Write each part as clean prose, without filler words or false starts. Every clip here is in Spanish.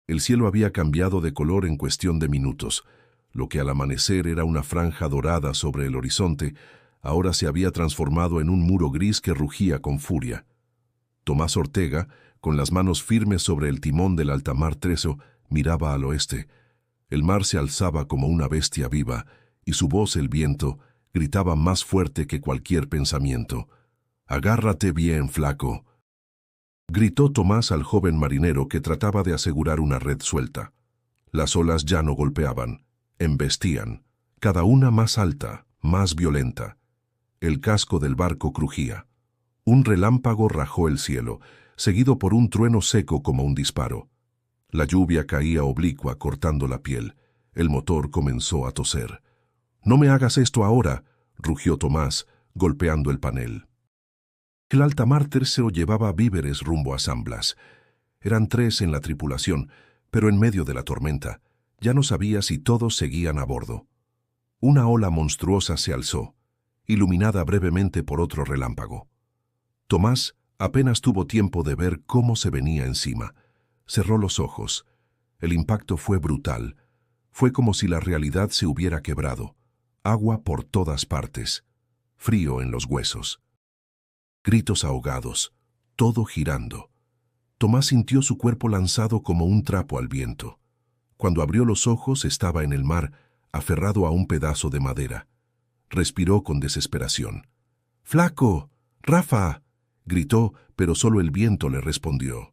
El cielo había cambiado de color en cuestión de minutos. Lo que al amanecer era una franja dorada sobre el horizonte, ahora se había transformado en un muro gris que rugía con furia. Tomás Ortega, con las manos firmes sobre el timón del altamar Treso, miraba al oeste. El mar se alzaba como una bestia viva, y su voz, el viento, gritaba más fuerte que cualquier pensamiento. «Agárrate bien, flaco», gritó Tomás al joven marinero que trataba de asegurar una red suelta. Las olas ya no golpeaban, embestían, cada una más alta, más violenta. El casco del barco crujía. Un relámpago rajó el cielo, seguido por un trueno seco como un disparo. La lluvia caía oblicua cortando la piel. El motor comenzó a toser. «No me hagas esto ahora», rugió Tomás, golpeando el panel. El altamar Tercero llevaba víveres rumbo a San Blas. Eran 3 en la tripulación, pero en medio de la tormenta, ya no sabía si todos seguían a bordo. Una ola monstruosa se alzó, iluminada brevemente por otro relámpago. Tomás apenas tuvo tiempo de ver cómo se venía encima. Cerró los ojos. El impacto fue brutal. Fue como si la realidad se hubiera quebrado. Agua por todas partes. Frío en los huesos. Gritos ahogados. Todo girando. Tomás sintió su cuerpo lanzado como un trapo al viento. Cuando abrió los ojos estaba en el mar, aferrado a un pedazo de madera. Respiró con desesperación. «¡Flaco! ¡Rafa!», gritó, pero solo el viento le respondió.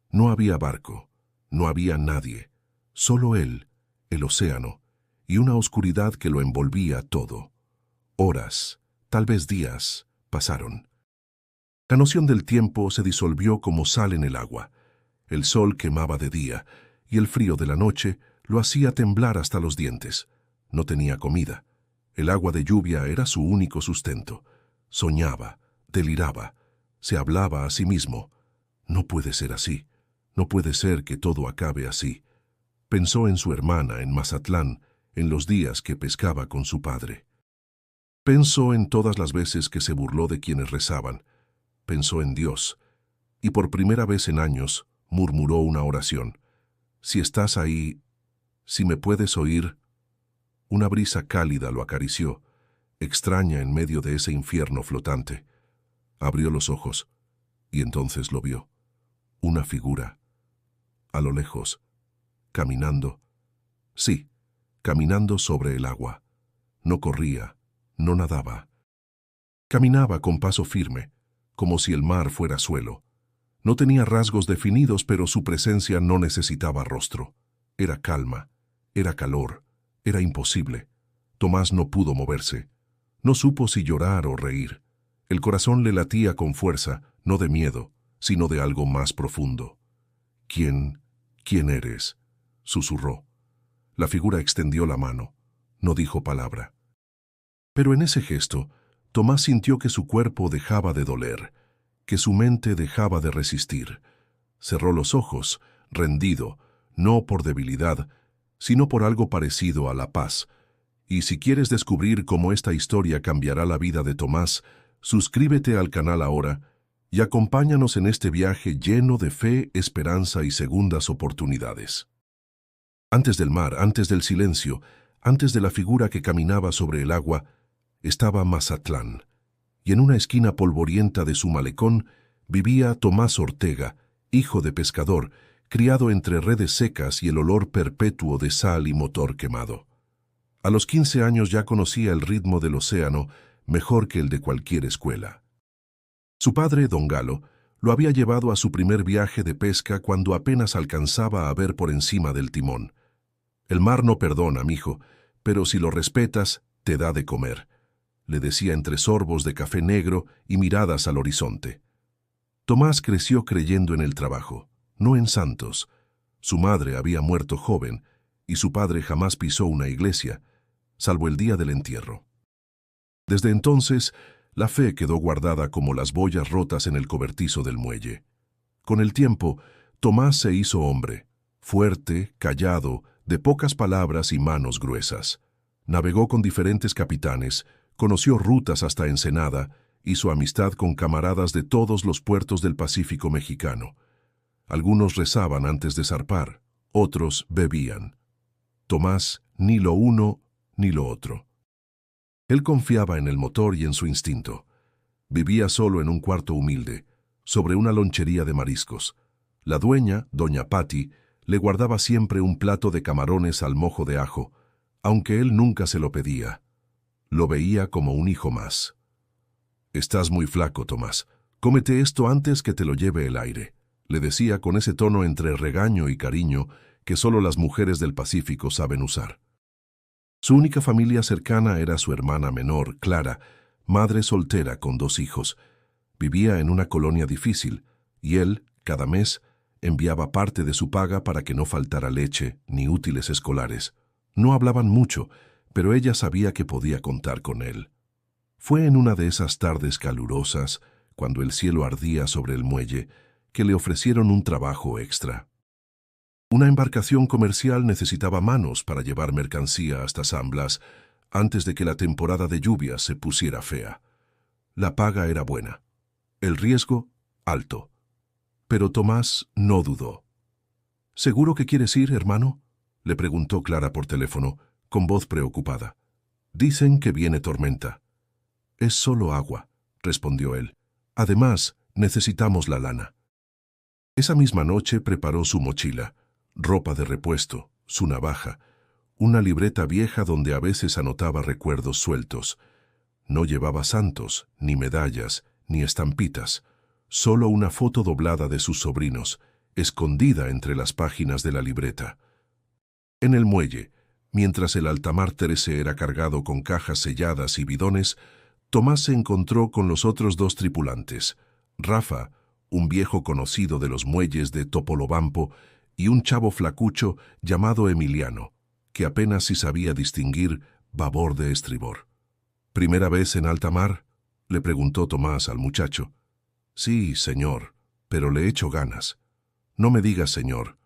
No había barco, no había nadie, solo él, el océano, y una oscuridad que lo envolvía todo. Horas, tal vez días, pasaron. La noción del tiempo se disolvió como sal en el agua. El sol quemaba de día, y el frío de la noche lo hacía temblar hasta los dientes. No tenía comida. El agua de lluvia era su único sustento. Soñaba, deliraba, se hablaba a sí mismo. No puede ser así. No puede ser que todo acabe así. Pensó en su hermana en Mazatlán, en los días que pescaba con su padre. Pensó en todas las veces que se burló de quienes rezaban. Pensó en Dios, y por primera vez en años murmuró una oración. «Si estás ahí, si me puedes oír». Una brisa cálida lo acarició, extraña en medio de ese infierno flotante. Abrió los ojos, y entonces lo vio. Una figura. A lo lejos, caminando. Sí, caminando sobre el agua. No corría, no nadaba. Caminaba con paso firme, como si el mar fuera suelo. No tenía rasgos definidos, pero su presencia no necesitaba rostro. Era calma, era calor, era imposible. Tomás no pudo moverse. No supo si llorar o reír. El corazón le latía con fuerza, no de miedo, sino de algo más profundo. ¿Quién eres?», susurró. La figura extendió la mano. No dijo palabra. Pero en ese gesto, Tomás sintió que su cuerpo dejaba de doler, que su mente dejaba de resistir. Cerró los ojos, rendido, no por debilidad, sino por algo parecido a la paz. Y si quieres descubrir cómo esta historia cambiará la vida de Tomás, suscríbete al canal ahora y acompáñanos en este viaje lleno de fe, esperanza y segundas oportunidades. Antes del mar, antes del silencio, antes de la figura que caminaba sobre el agua, estaba Mazatlán, y en una esquina polvorienta de su malecón vivía Tomás Ortega, hijo de pescador, criado entre redes secas y el olor perpetuo de sal y motor quemado. A los 15 años ya conocía el ritmo del océano mejor que el de cualquier escuela. Su padre, don Galo, lo había llevado a su primer viaje de pesca cuando apenas alcanzaba a ver por encima del timón. «El mar no perdona, mijo, pero si lo respetas, te da de comer», le decía entre sorbos de café negro y miradas al horizonte. Tomás creció creyendo en el trabajo, no en santos. Su madre había muerto joven y su padre jamás pisó una iglesia, salvo el día del entierro. Desde entonces, la fe quedó guardada como las boyas rotas en el cobertizo del muelle. Con el tiempo, Tomás se hizo hombre, fuerte, callado, de pocas palabras y manos gruesas. Navegó con diferentes capitanes, conoció rutas hasta Ensenada, hizo amistad con camaradas de todos los puertos del Pacífico mexicano. Algunos rezaban antes de zarpar, Otros bebían. Tomás ni lo uno ni lo otro. Él confiaba en el motor y en su instinto. Vivía solo en un cuarto humilde, sobre una lonchería de mariscos. La dueña, doña Patty, le guardaba siempre un plato de camarones al mojo de ajo, aunque él nunca se lo pedía. Lo veía como un hijo más. «Estás muy flaco, Tomás. Cómete esto antes que te lo lleve el aire», le decía con ese tono entre regaño y cariño que solo las mujeres del Pacífico saben usar. Su única familia cercana era su hermana menor, Clara, madre soltera con 2 hijos. Vivía en una colonia difícil, y él, cada mes, enviaba parte de su paga para que no faltara leche ni útiles escolares. No hablaban mucho, pero ella sabía que podía contar con él. Fue en una de esas tardes calurosas, cuando el cielo ardía sobre el muelle, que le ofrecieron un trabajo extra. Una embarcación comercial necesitaba manos para llevar mercancía hasta San Blas antes de que la temporada de lluvias se pusiera fea. La paga era buena, el riesgo alto. Pero Tomás no dudó. «¿Seguro que quieres ir, hermano?», le preguntó Clara por teléfono, con voz preocupada. «Dicen que viene tormenta». «Es solo agua», respondió él. «Además, necesitamos la lana». Esa misma noche preparó su mochila, ropa de repuesto, su navaja, una libreta vieja donde a veces anotaba recuerdos sueltos. No llevaba santos, ni medallas, ni estampitas, solo una foto doblada de sus sobrinos, escondida entre las páginas de la libreta. En el muelle, mientras el altamar 13 era cargado con cajas selladas y bidones, Tomás se encontró con los otros 2 tripulantes, Rafa, un viejo conocido de los muelles de Topolobampo, y un chavo flacucho llamado Emiliano, que apenas si sabía distinguir babor de estribor. «¿Primera vez en alta mar?», le preguntó Tomás al muchacho. «Sí, señor, pero le echo ganas». «No me digas señor».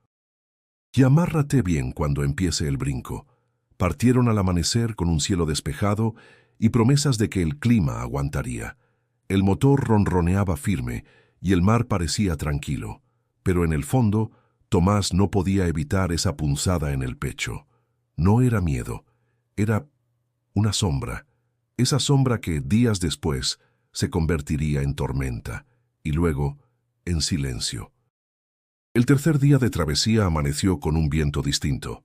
«Y amárrate bien cuando empiece el brinco». Partieron al amanecer con un cielo despejado y promesas de que el clima aguantaría. El motor ronroneaba firme y el mar parecía tranquilo, pero en el fondo Tomás no podía evitar esa punzada en el pecho. No era miedo, era una sombra, esa sombra que días después se convertiría en tormenta y luego en silencio. El tercer día de travesía amaneció con un viento distinto.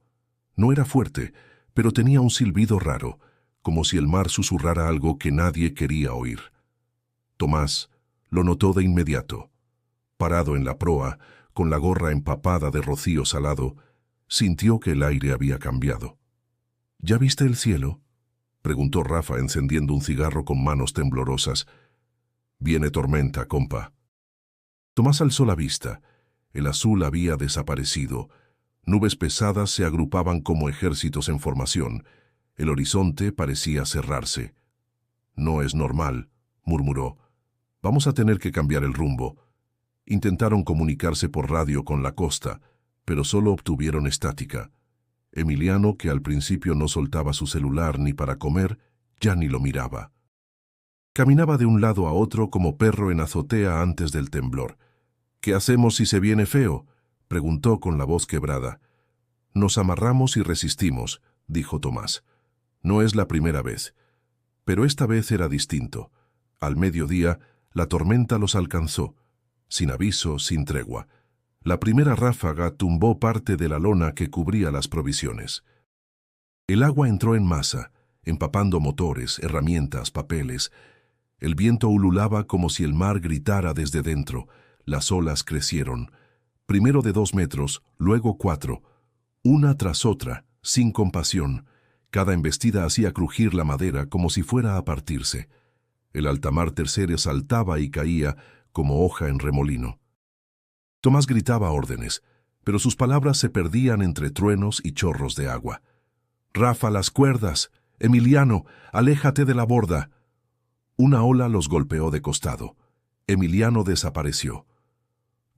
No era fuerte, pero tenía un silbido raro, como si el mar susurrara algo que nadie quería oír. Tomás lo notó de inmediato. Parado en la proa, con la gorra empapada de rocío salado, sintió que el aire había cambiado. «¿Ya viste el cielo?», preguntó Rafa encendiendo un cigarro con manos temblorosas. «Viene tormenta, compa». Tomás alzó la vista. El azul había desaparecido. Nubes pesadas se agrupaban como ejércitos en formación. El horizonte parecía cerrarse. «No es normal», murmuró. «Vamos a tener que cambiar el rumbo». Intentaron comunicarse por radio con la costa, pero solo obtuvieron estática. Emiliano, que al principio no soltaba su celular ni para comer, ya ni lo miraba. Caminaba de un lado a otro como perro en azotea antes del temblor. «¿Qué hacemos si se viene feo?», preguntó con la voz quebrada. «Nos amarramos y resistimos», dijo Tomás. «No es la primera vez». Pero esta vez era distinto. Al mediodía, la tormenta los alcanzó, sin aviso, sin tregua. La primera ráfaga tumbó parte de la lona que cubría las provisiones. El agua entró en masa, empapando motores, herramientas, papeles. El viento ululaba como si el mar gritara desde dentro. Las olas crecieron, primero de 2 metros, luego 4, una tras otra, sin compasión. Cada embestida hacía crujir la madera como si fuera a partirse. El altamar 13 saltaba y caía como hoja en remolino. Tomás gritaba órdenes, pero sus palabras se perdían entre truenos y chorros de agua. «Rafa, las cuerdas. Emiliano, aléjate de la borda». Una ola los golpeó de costado. Emiliano desapareció.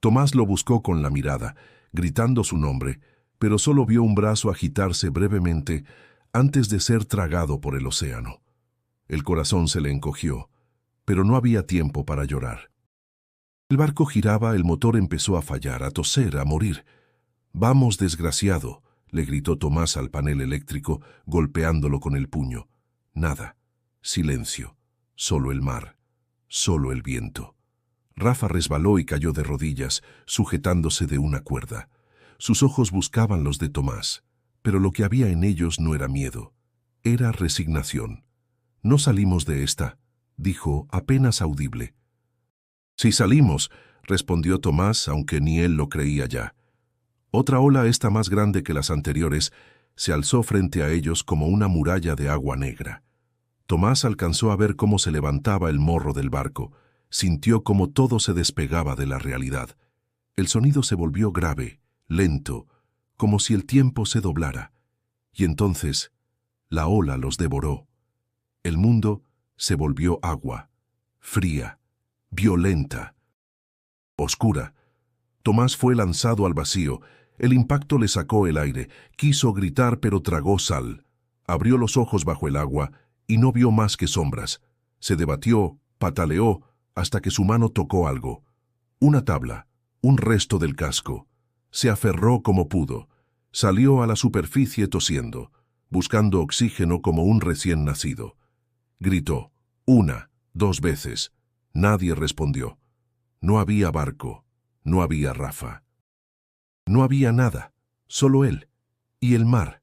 Tomás lo buscó con la mirada, gritando su nombre, pero solo vio un brazo agitarse brevemente antes de ser tragado por el océano. El corazón se le encogió, pero no había tiempo para llorar. El barco giraba, el motor empezó a fallar, a toser, a morir. «Vamos, desgraciado», le gritó Tomás al panel eléctrico, golpeándolo con el puño. Nada. Silencio. Solo el mar. Solo el viento. Rafa resbaló y cayó de rodillas, sujetándose de una cuerda. Sus ojos buscaban los de Tomás, pero lo que había en ellos no era miedo, era resignación. «No salimos de esta», dijo, apenas audible. «Sí salimos», respondió Tomás, aunque ni él lo creía ya. Otra ola, esta más grande que las anteriores, se alzó frente a ellos como una muralla de agua negra. Tomás alcanzó a ver cómo se levantaba el morro del barco, sintió cómo todo se despegaba de la realidad. El sonido se volvió grave, lento, como si el tiempo se doblara. Y entonces, la ola los devoró. El mundo se volvió agua, fría, violenta, oscura. Tomás fue lanzado al vacío. El impacto le sacó el aire. Quiso gritar, pero tragó sal. Abrió los ojos bajo el agua y no vio más que sombras. Se debatió, pataleó, hasta que su mano tocó algo. Una tabla, un resto del casco. Se aferró como pudo. Salió a la superficie tosiendo, buscando oxígeno como un recién nacido. Gritó, 1, 2 veces. Nadie respondió. No había barco, no había Rafa. No había nada, solo él y el mar.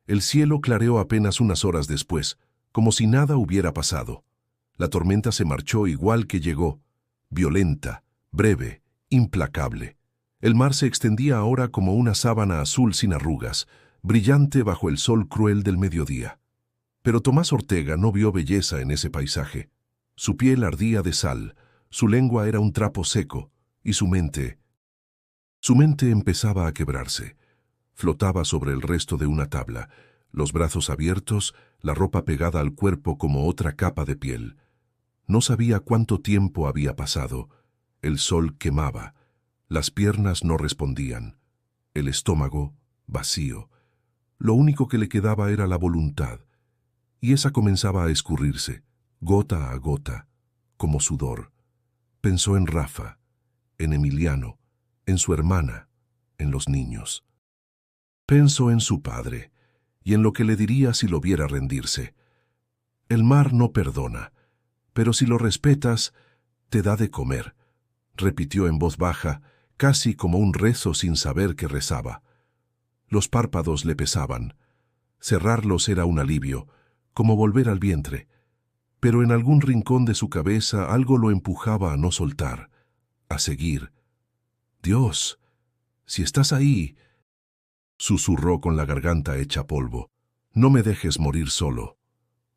El cielo clareó apenas unas horas después, como si nada hubiera pasado. La tormenta se marchó igual que llegó, violenta, breve, implacable. El mar se extendía ahora como una sábana azul sin arrugas, brillante bajo el sol cruel del mediodía. Pero Tomás Ortega no vio belleza en ese paisaje. Su piel ardía de sal, su lengua era un trapo seco, y su mente empezaba a quebrarse. Flotaba sobre el resto de una tabla, los brazos abiertos, la ropa pegada al cuerpo como otra capa de piel. No sabía cuánto tiempo había pasado. El sol quemaba. Las piernas no respondían. El estómago, vacío. Lo único que le quedaba era la voluntad. Y esa comenzaba a escurrirse, gota a gota, como sudor. Pensó en Rafa, en Emiliano, en su hermana, en los niños. Pensó en su padre, y en lo que le diría si lo viera rendirse. El mar no perdona, pero si lo respetas, te da de comer, repitió en voz baja, casi como un rezo sin saber que rezaba. Los párpados le pesaban. Cerrarlos era un alivio, como volver al vientre, pero en algún rincón de su cabeza algo lo empujaba a no soltar, a seguir. «Dios, si estás ahí», susurró con la garganta hecha polvo, «no me dejes morir solo».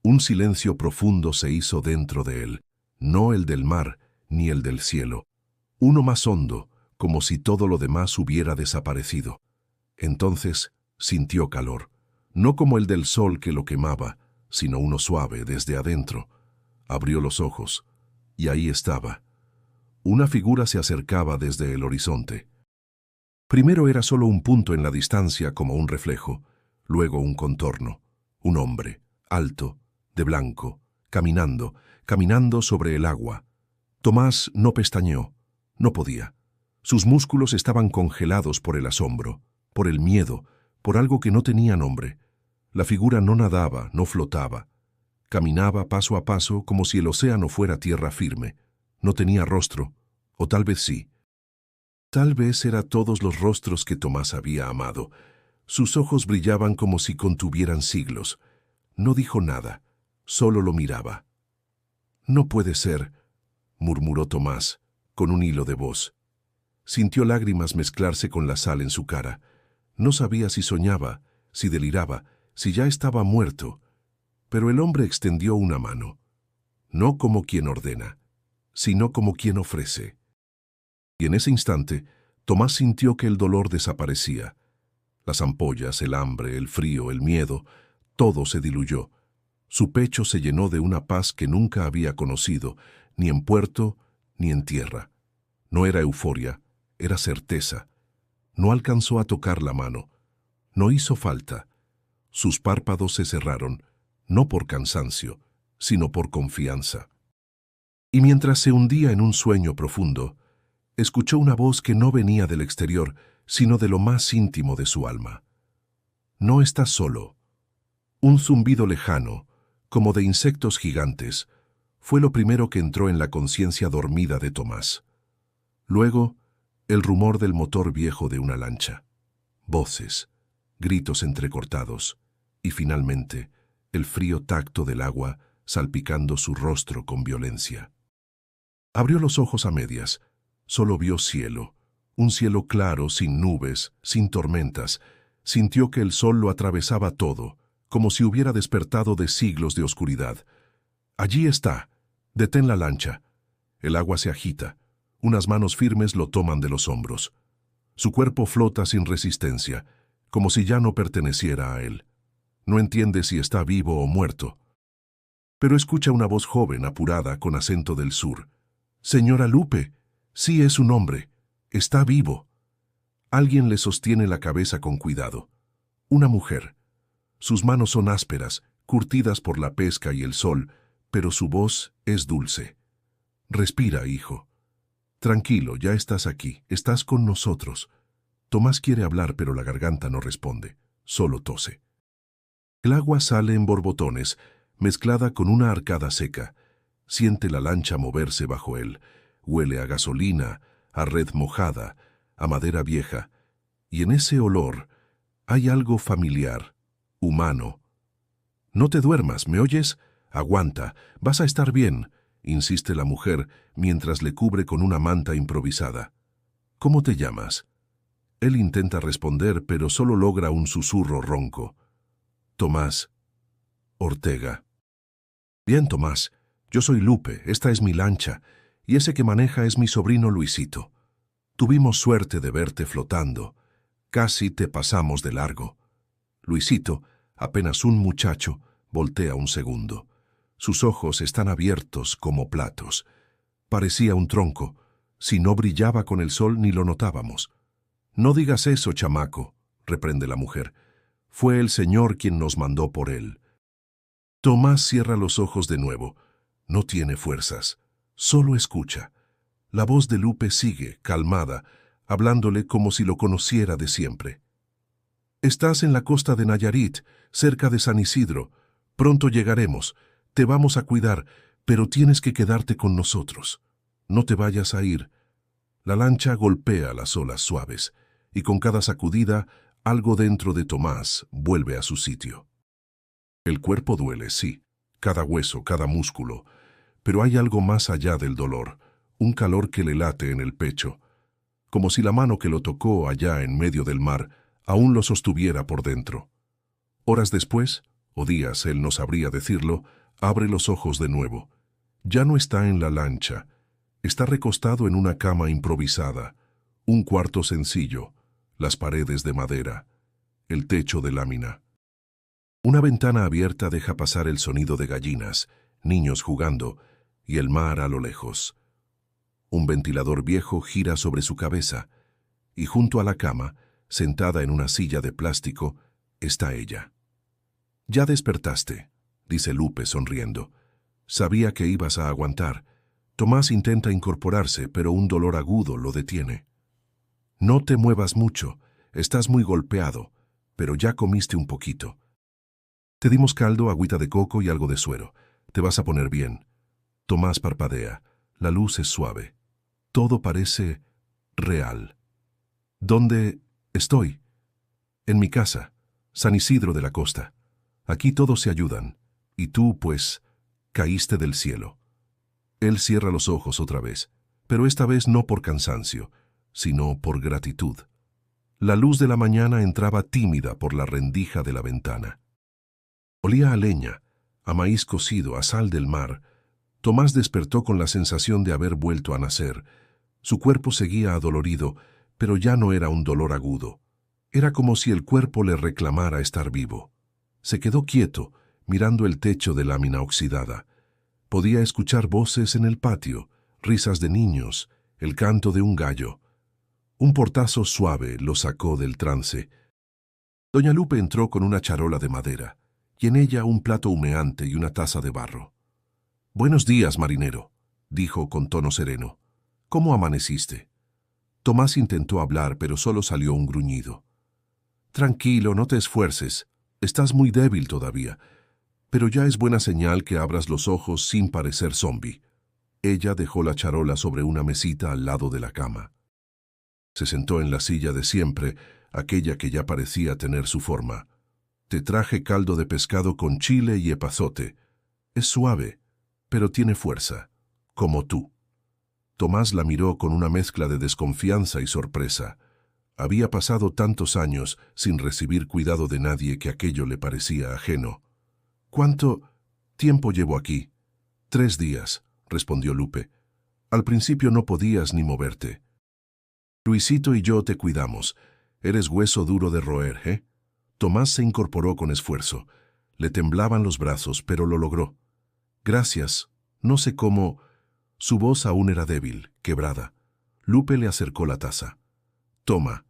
Un silencio profundo se hizo dentro de él, no el del mar ni el del cielo. Uno más hondo, como si todo lo demás hubiera desaparecido. Entonces sintió calor, no como el del sol que lo quemaba, sino uno suave desde adentro. Abrió los ojos, y ahí estaba. Una figura se acercaba desde el horizonte. Primero era solo un punto en la distancia como un reflejo, luego un contorno, un hombre, alto, de blanco, caminando sobre el agua. Tomás no pestañeó, no podía. Sus músculos estaban congelados por el asombro, por el miedo, por algo que no tenía nombre. La figura no nadaba, no flotaba. Caminaba paso a paso como si el océano fuera tierra firme. No tenía rostro, o tal vez sí. Tal vez era todos los rostros que Tomás había amado. Sus ojos brillaban como si contuvieran siglos. No dijo nada, solo lo miraba. «No puede ser», murmuró Tomás, con un hilo de voz. Sintió lágrimas mezclarse con la sal en su cara. No sabía si soñaba, si deliraba, si ya estaba muerto. Pero el hombre extendió una mano, no como quien ordena, sino como quien ofrece. Y en ese instante, Tomás sintió que el dolor desaparecía. Las ampollas, el hambre, el frío, el miedo, todo se diluyó. Su pecho se llenó de una paz que nunca había conocido, ni en puerto, ni en tierra. No era euforia, era certeza. No alcanzó a tocar la mano. No hizo falta. Sus párpados se cerraron, no por cansancio, sino por confianza. Y mientras se hundía en un sueño profundo, escuchó una voz que no venía del exterior, sino de lo más íntimo de su alma. No estás solo. Un zumbido lejano, como de insectos gigantes, fue lo primero que entró en la conciencia dormida de Tomás. Luego, el rumor del motor viejo de una lancha. Voces, gritos entrecortados, y finalmente, el frío tacto del agua salpicando su rostro con violencia. Abrió los ojos a medias. Solo vio cielo, un cielo claro, sin nubes, sin tormentas. Sintió que el sol lo atravesaba todo, como si hubiera despertado de siglos de oscuridad. Allí está. Detén la lancha. El agua se agita. Unas manos firmes lo toman de los hombros. Su cuerpo flota sin resistencia, como si ya no perteneciera a él. No entiende si está vivo o muerto. Pero escucha una voz joven, apurada, con acento del sur. «Señora Lupe, sí es un hombre. Está vivo». Alguien le sostiene la cabeza con cuidado. Una mujer. Sus manos son ásperas, curtidas por la pesca y el sol, pero su voz es dulce. «Respira, hijo. Tranquilo, ya estás aquí, estás con nosotros». Tomás quiere hablar, pero la garganta no responde, solo tose. El agua sale en borbotones, mezclada con una arcada seca. Siente la lancha moverse bajo él. Huele a gasolina, a red mojada, a madera vieja. Y en ese olor hay algo familiar, humano. «No te duermas, ¿me oyes? Aguanta, vas a estar bien», insiste la mujer mientras le cubre con una manta improvisada. «¿Cómo te llamas?» Él intenta responder, pero solo logra un susurro ronco. «Tomás. Ortega». «Bien, Tomás. Yo soy Lupe, esta es mi lancha, y ese que maneja es mi sobrino Luisito. Tuvimos suerte de verte flotando. Casi te pasamos de largo». Luisito, apenas un muchacho, voltea un segundo. Sus ojos están abiertos como platos. Parecía un tronco. Si no brillaba con el sol ni lo notábamos. «No digas eso, chamaco», reprende la mujer. «Fue el Señor quien nos mandó por él». Tomás cierra los ojos de nuevo. No tiene fuerzas. Solo escucha. La voz de Lupe sigue, calmada, hablándole como si lo conociera de siempre. «Estás en la costa de Nayarit, cerca de San Isidro. Pronto llegaremos. Te vamos a cuidar, pero tienes que quedarte con nosotros. No te vayas a ir». La lancha golpea las olas suaves, y con cada sacudida, algo dentro de Tomás vuelve a su sitio. El cuerpo duele, sí, cada hueso, cada músculo, pero hay algo más allá del dolor, un calor que le late en el pecho, como si la mano que lo tocó allá en medio del mar aún lo sostuviera por dentro. Horas después, o días, él no sabría decirlo, abre los ojos de nuevo. Ya no está en la lancha, está recostado en una cama improvisada, un cuarto sencillo, las paredes de madera, el techo de lámina. Una ventana abierta deja pasar el sonido de gallinas, niños jugando y el mar a lo lejos. Un ventilador viejo gira sobre su cabeza y junto a la cama, sentada en una silla de plástico, está ella. «Ya despertaste», dice Lupe sonriendo. «Sabía que ibas a aguantar». Tomás intenta incorporarse, pero un dolor agudo lo detiene. «No te muevas mucho, estás muy golpeado, pero ya comiste un poquito. Te dimos caldo, agüita de coco y algo de suero. Te vas a poner bien». Tomás parpadea. La luz es suave. Todo parece real. «¿Dónde estoy?» «En mi casa, San Isidro de la Costa. Aquí todos se ayudan. Y tú, pues, caíste del cielo». Él cierra los ojos otra vez, pero esta vez no por cansancio, sino por gratitud. La luz de la mañana entraba tímida por la rendija de la ventana. Olía a leña, a maíz cocido, a sal del mar. Tomás despertó con la sensación de haber vuelto a nacer. Su cuerpo seguía adolorido, pero ya no era un dolor agudo. Era como si el cuerpo le reclamara estar vivo. Se quedó quieto, mirando el techo de lámina oxidada. Podía escuchar voces en el patio, risas de niños, el canto de un gallo. Un portazo suave lo sacó del trance. Doña Lupe entró con una charola de madera, y en ella un plato humeante y una taza de barro. «Buenos días, marinero», dijo con tono sereno. «¿Cómo amaneciste?» Tomás intentó hablar, pero solo salió un gruñido. Tranquilo, no te esfuerces. Estás muy débil todavía. Pero ya es buena señal que abras los ojos sin parecer zombi. Ella dejó la charola sobre una mesita al lado de la cama. Se sentó en la silla de siempre, aquella que ya parecía tener su forma. Te traje caldo de pescado con chile y epazote. Es suave, pero tiene fuerza, como tú. Tomás la miró con una mezcla de desconfianza y sorpresa. Había pasado tantos años sin recibir cuidado de nadie que aquello le parecía ajeno. ¿Cuánto tiempo llevo aquí? 3 días, respondió Lupe. Al principio no podías ni moverte. Luisito y yo te cuidamos. Eres hueso duro de roer, ¿eh? Tomás se incorporó con esfuerzo. Le temblaban los brazos, pero lo logró. Gracias. No sé cómo... Su voz aún era débil, quebrada. Lupe le acercó la taza. Toma.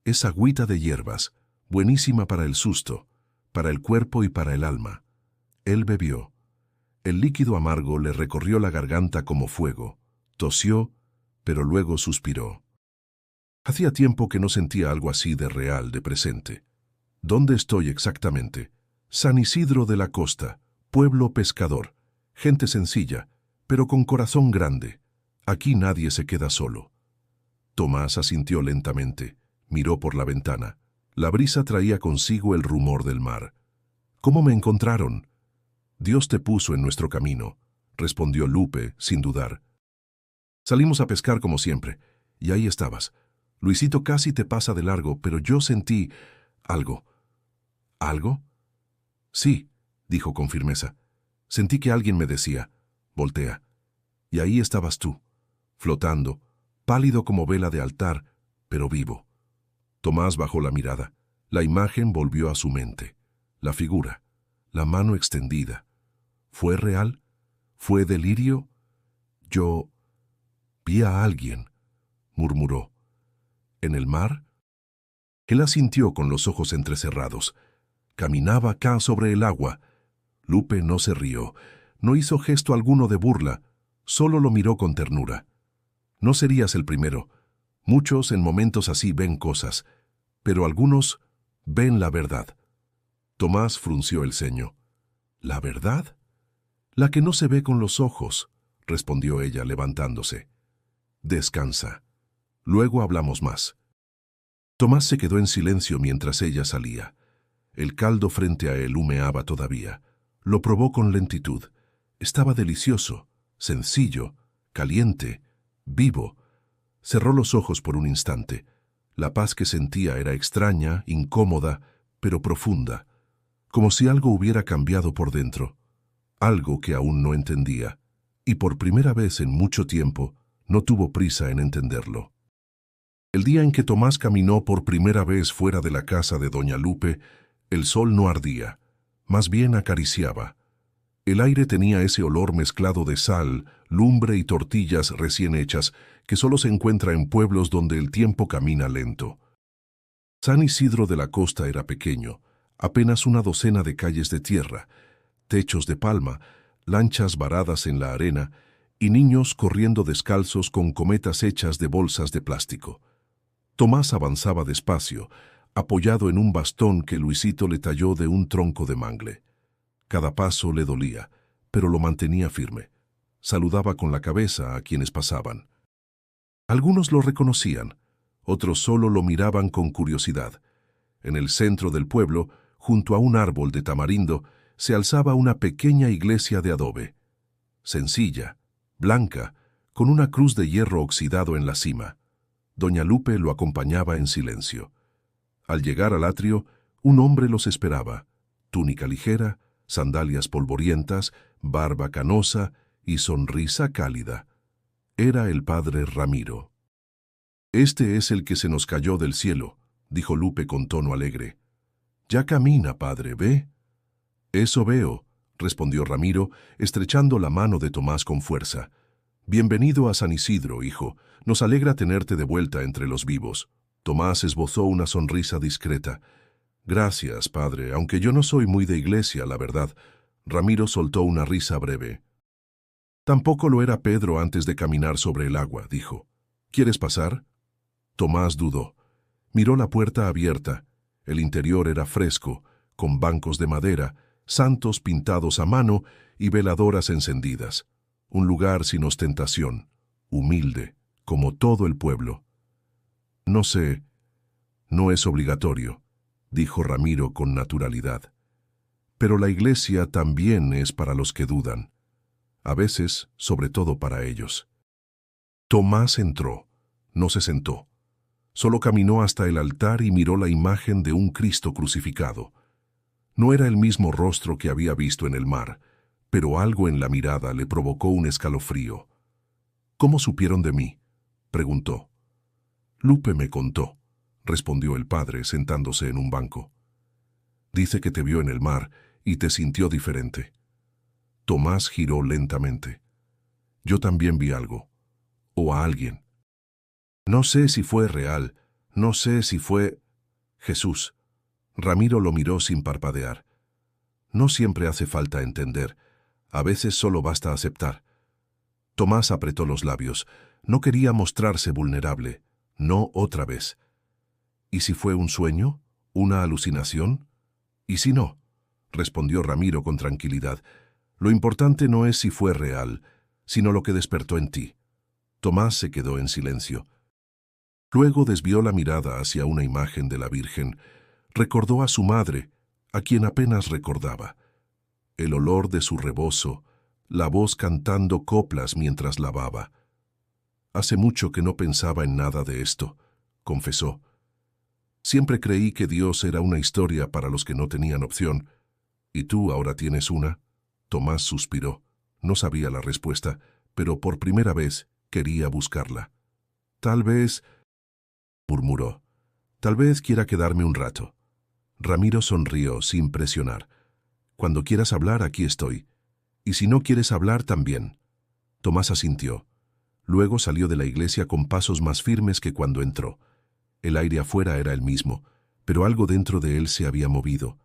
Es agüita de hierbas, buenísima para el susto, para el cuerpo y para el alma. Él bebió. El líquido amargo le recorrió la garganta como fuego. Tosió, pero luego suspiró. Hacía tiempo que no sentía algo así de real, de presente. ¿Dónde estoy exactamente? San Isidro de la Costa, pueblo pescador, gente sencilla, pero con corazón grande. Aquí nadie se queda solo. Tomás asintió lentamente, miró por la ventana. La brisa traía consigo el rumor del mar. ¿Cómo me encontraron? Dios te puso en nuestro camino, respondió Lupe, sin dudar. Salimos a pescar como siempre, y ahí estabas. Luisito casi te pasa de largo, pero yo sentí algo. ¿Algo? Sí, dijo con firmeza. Sentí que alguien me decía, voltea. Y ahí estabas tú, flotando, pálido como vela de altar, pero vivo. Tomás bajó la mirada. La imagen volvió a su mente. La figura, la mano extendida. ¿Fue real? ¿Fue delirio? Yo vi a alguien, murmuró. ¿En el mar? Él asintió con los ojos entrecerrados. Caminaba acá sobre el agua. Lupe no se rió, no hizo gesto alguno de burla, solo lo miró con ternura. No serías el primero. Muchos en momentos así ven cosas, pero algunos ven la verdad. Tomás frunció el ceño. ¿La verdad? La que no se ve con los ojos, respondió ella levantándose. Descansa. Luego hablamos más. Tomás se quedó en silencio mientras ella salía. El caldo frente a él humeaba todavía. Lo probó con lentitud. Estaba delicioso, sencillo, caliente, vivo. Cerró los ojos por un instante. La paz que sentía era extraña, incómoda, pero profunda, como si algo hubiera cambiado por dentro, algo que aún no entendía, y por primera vez en mucho tiempo no tuvo prisa en entenderlo. El día en que Tomás caminó por primera vez fuera de la casa de doña Lupe, el sol no ardía, más bien acariciaba. El aire tenía ese olor mezclado de sal, lumbre y tortillas recién hechas que solo se encuentra en pueblos donde el tiempo camina lento. San Isidro de la Costa era pequeño, apenas una docena de calles de tierra, techos de palma, lanchas varadas en la arena y niños corriendo descalzos con cometas hechas de bolsas de plástico. Tomás avanzaba despacio, apoyado en un bastón que Luisito le talló de un tronco de mangle. Cada paso le dolía, pero lo mantenía firme. Saludaba con la cabeza a quienes pasaban. Algunos lo reconocían, otros solo lo miraban con curiosidad. En el centro del pueblo, junto a un árbol de tamarindo, se alzaba una pequeña iglesia de adobe. Sencilla, blanca, con una cruz de hierro oxidado en la cima. Doña Lupe lo acompañaba en silencio. Al llegar al atrio, un hombre los esperaba, túnica ligera, sandalias polvorientas, barba canosa y sonrisa cálida. Era el padre Ramiro. «Este es el que se nos cayó del cielo», dijo Lupe con tono alegre. «Ya camina, padre, ¿ve?» «Eso veo», respondió Ramiro, estrechando la mano de Tomás con fuerza. «Bienvenido a San Isidro, hijo. Nos alegra tenerte de vuelta entre los vivos». Tomás esbozó una sonrisa discreta. «Gracias, padre, aunque yo no soy muy de iglesia, la verdad». Ramiro soltó una risa breve. «Tampoco lo era Pedro antes de caminar sobre el agua», dijo. «¿Quieres pasar?» Tomás dudó. Miró la puerta abierta. El interior era fresco, con bancos de madera, santos pintados a mano y veladoras encendidas. Un lugar sin ostentación, humilde, como todo el pueblo. No sé, no es obligatorio, dijo Ramiro con naturalidad. Pero la iglesia también es para los que dudan. A veces, sobre todo para ellos. Tomás entró, no se sentó. Solo caminó hasta el altar y miró la imagen de un Cristo crucificado. No era el mismo rostro que había visto en el mar, pero algo en la mirada le provocó un escalofrío. ¿Cómo supieron de mí?, preguntó. Lupe me contó, respondió el padre sentándose en un banco. Dice que te vio en el mar y te sintió diferente. Tomás giró lentamente. Yo también vi algo, o a alguien. No sé si fue real, no sé si fue... Jesús. Ramiro lo miró sin parpadear. No siempre hace falta entender, a veces solo basta aceptar. Tomás apretó los labios. No quería mostrarse vulnerable. No otra vez. ¿Y si fue un sueño? ¿Una alucinación? ¿Y si no?, respondió Ramiro con tranquilidad. Lo importante no es si fue real, sino lo que despertó en ti. Tomás se quedó en silencio. Luego desvió la mirada hacia una imagen de la Virgen. Recordó a su madre, a quien apenas recordaba. El olor de su rebozo, la voz cantando coplas mientras lavaba. Hace mucho que no pensaba en nada de esto, confesó. Siempre creí que Dios era una historia para los que no tenían opción. ¿Y tú ahora tienes una? Tomás suspiró. No sabía la respuesta, pero por primera vez quería buscarla. Tal vez, murmuró, tal vez quiera quedarme un rato. Ramiro sonrió sin presionar. Cuando quieras hablar, aquí estoy. Y si no quieres hablar, también. Tomás asintió. Luego salió de la iglesia con pasos más firmes que cuando entró. El aire afuera era el mismo, pero algo dentro de él se había movido.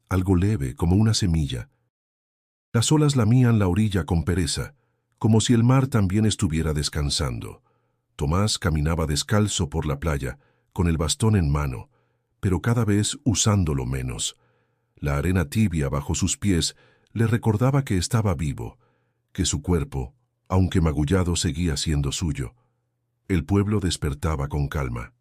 Algo leve, como una semilla. Las olas lamían la orilla con pereza, como si el mar también estuviera descansando. Tomás caminaba descalzo por la playa, con el bastón en mano, pero cada vez usándolo menos. La arena tibia bajo sus pies le recordaba que estaba vivo, que su cuerpo, aunque magullado, seguía siendo suyo. El pueblo despertaba con calma.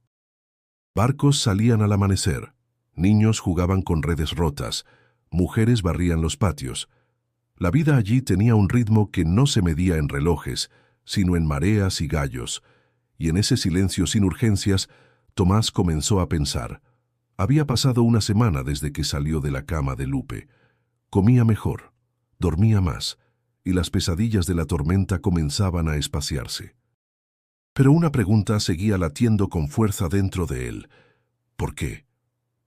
Barcos salían al amanecer, niños jugaban con redes rotas, mujeres barrían los patios. La vida allí tenía un ritmo que no se medía en relojes, sino en mareas y gallos, y en ese silencio sin urgencias, Tomás comenzó a pensar. Había pasado una semana desde que salió de la cama de Lupe. Comía mejor, dormía más, y las pesadillas de la tormenta comenzaban a espaciarse. Pero una pregunta seguía latiendo con fuerza dentro de él. ¿Por qué?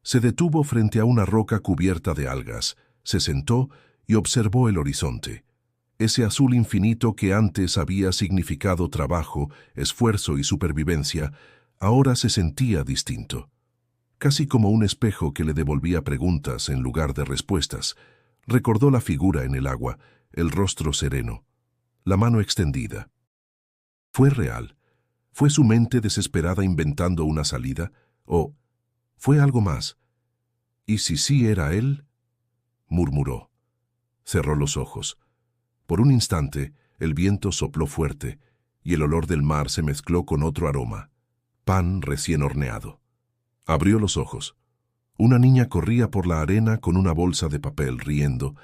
Se detuvo frente a una roca cubierta de algas, se sentó y observó el horizonte. Ese azul infinito que antes había significado trabajo, esfuerzo y supervivencia, ahora se sentía distinto. Casi como un espejo que le devolvía preguntas en lugar de respuestas. Recordó la figura en el agua, el rostro sereno, la mano extendida. ¿Fue real? ¿Fue su mente desesperada inventando una salida? ¿O fue algo más? ¿Y si sí era él? Murmuró. Cerró los ojos. Por un instante, el viento sopló fuerte, y el olor del mar se mezcló con otro aroma, pan recién horneado. Abrió los ojos. Una niña corría por la arena con una bolsa de papel riendo,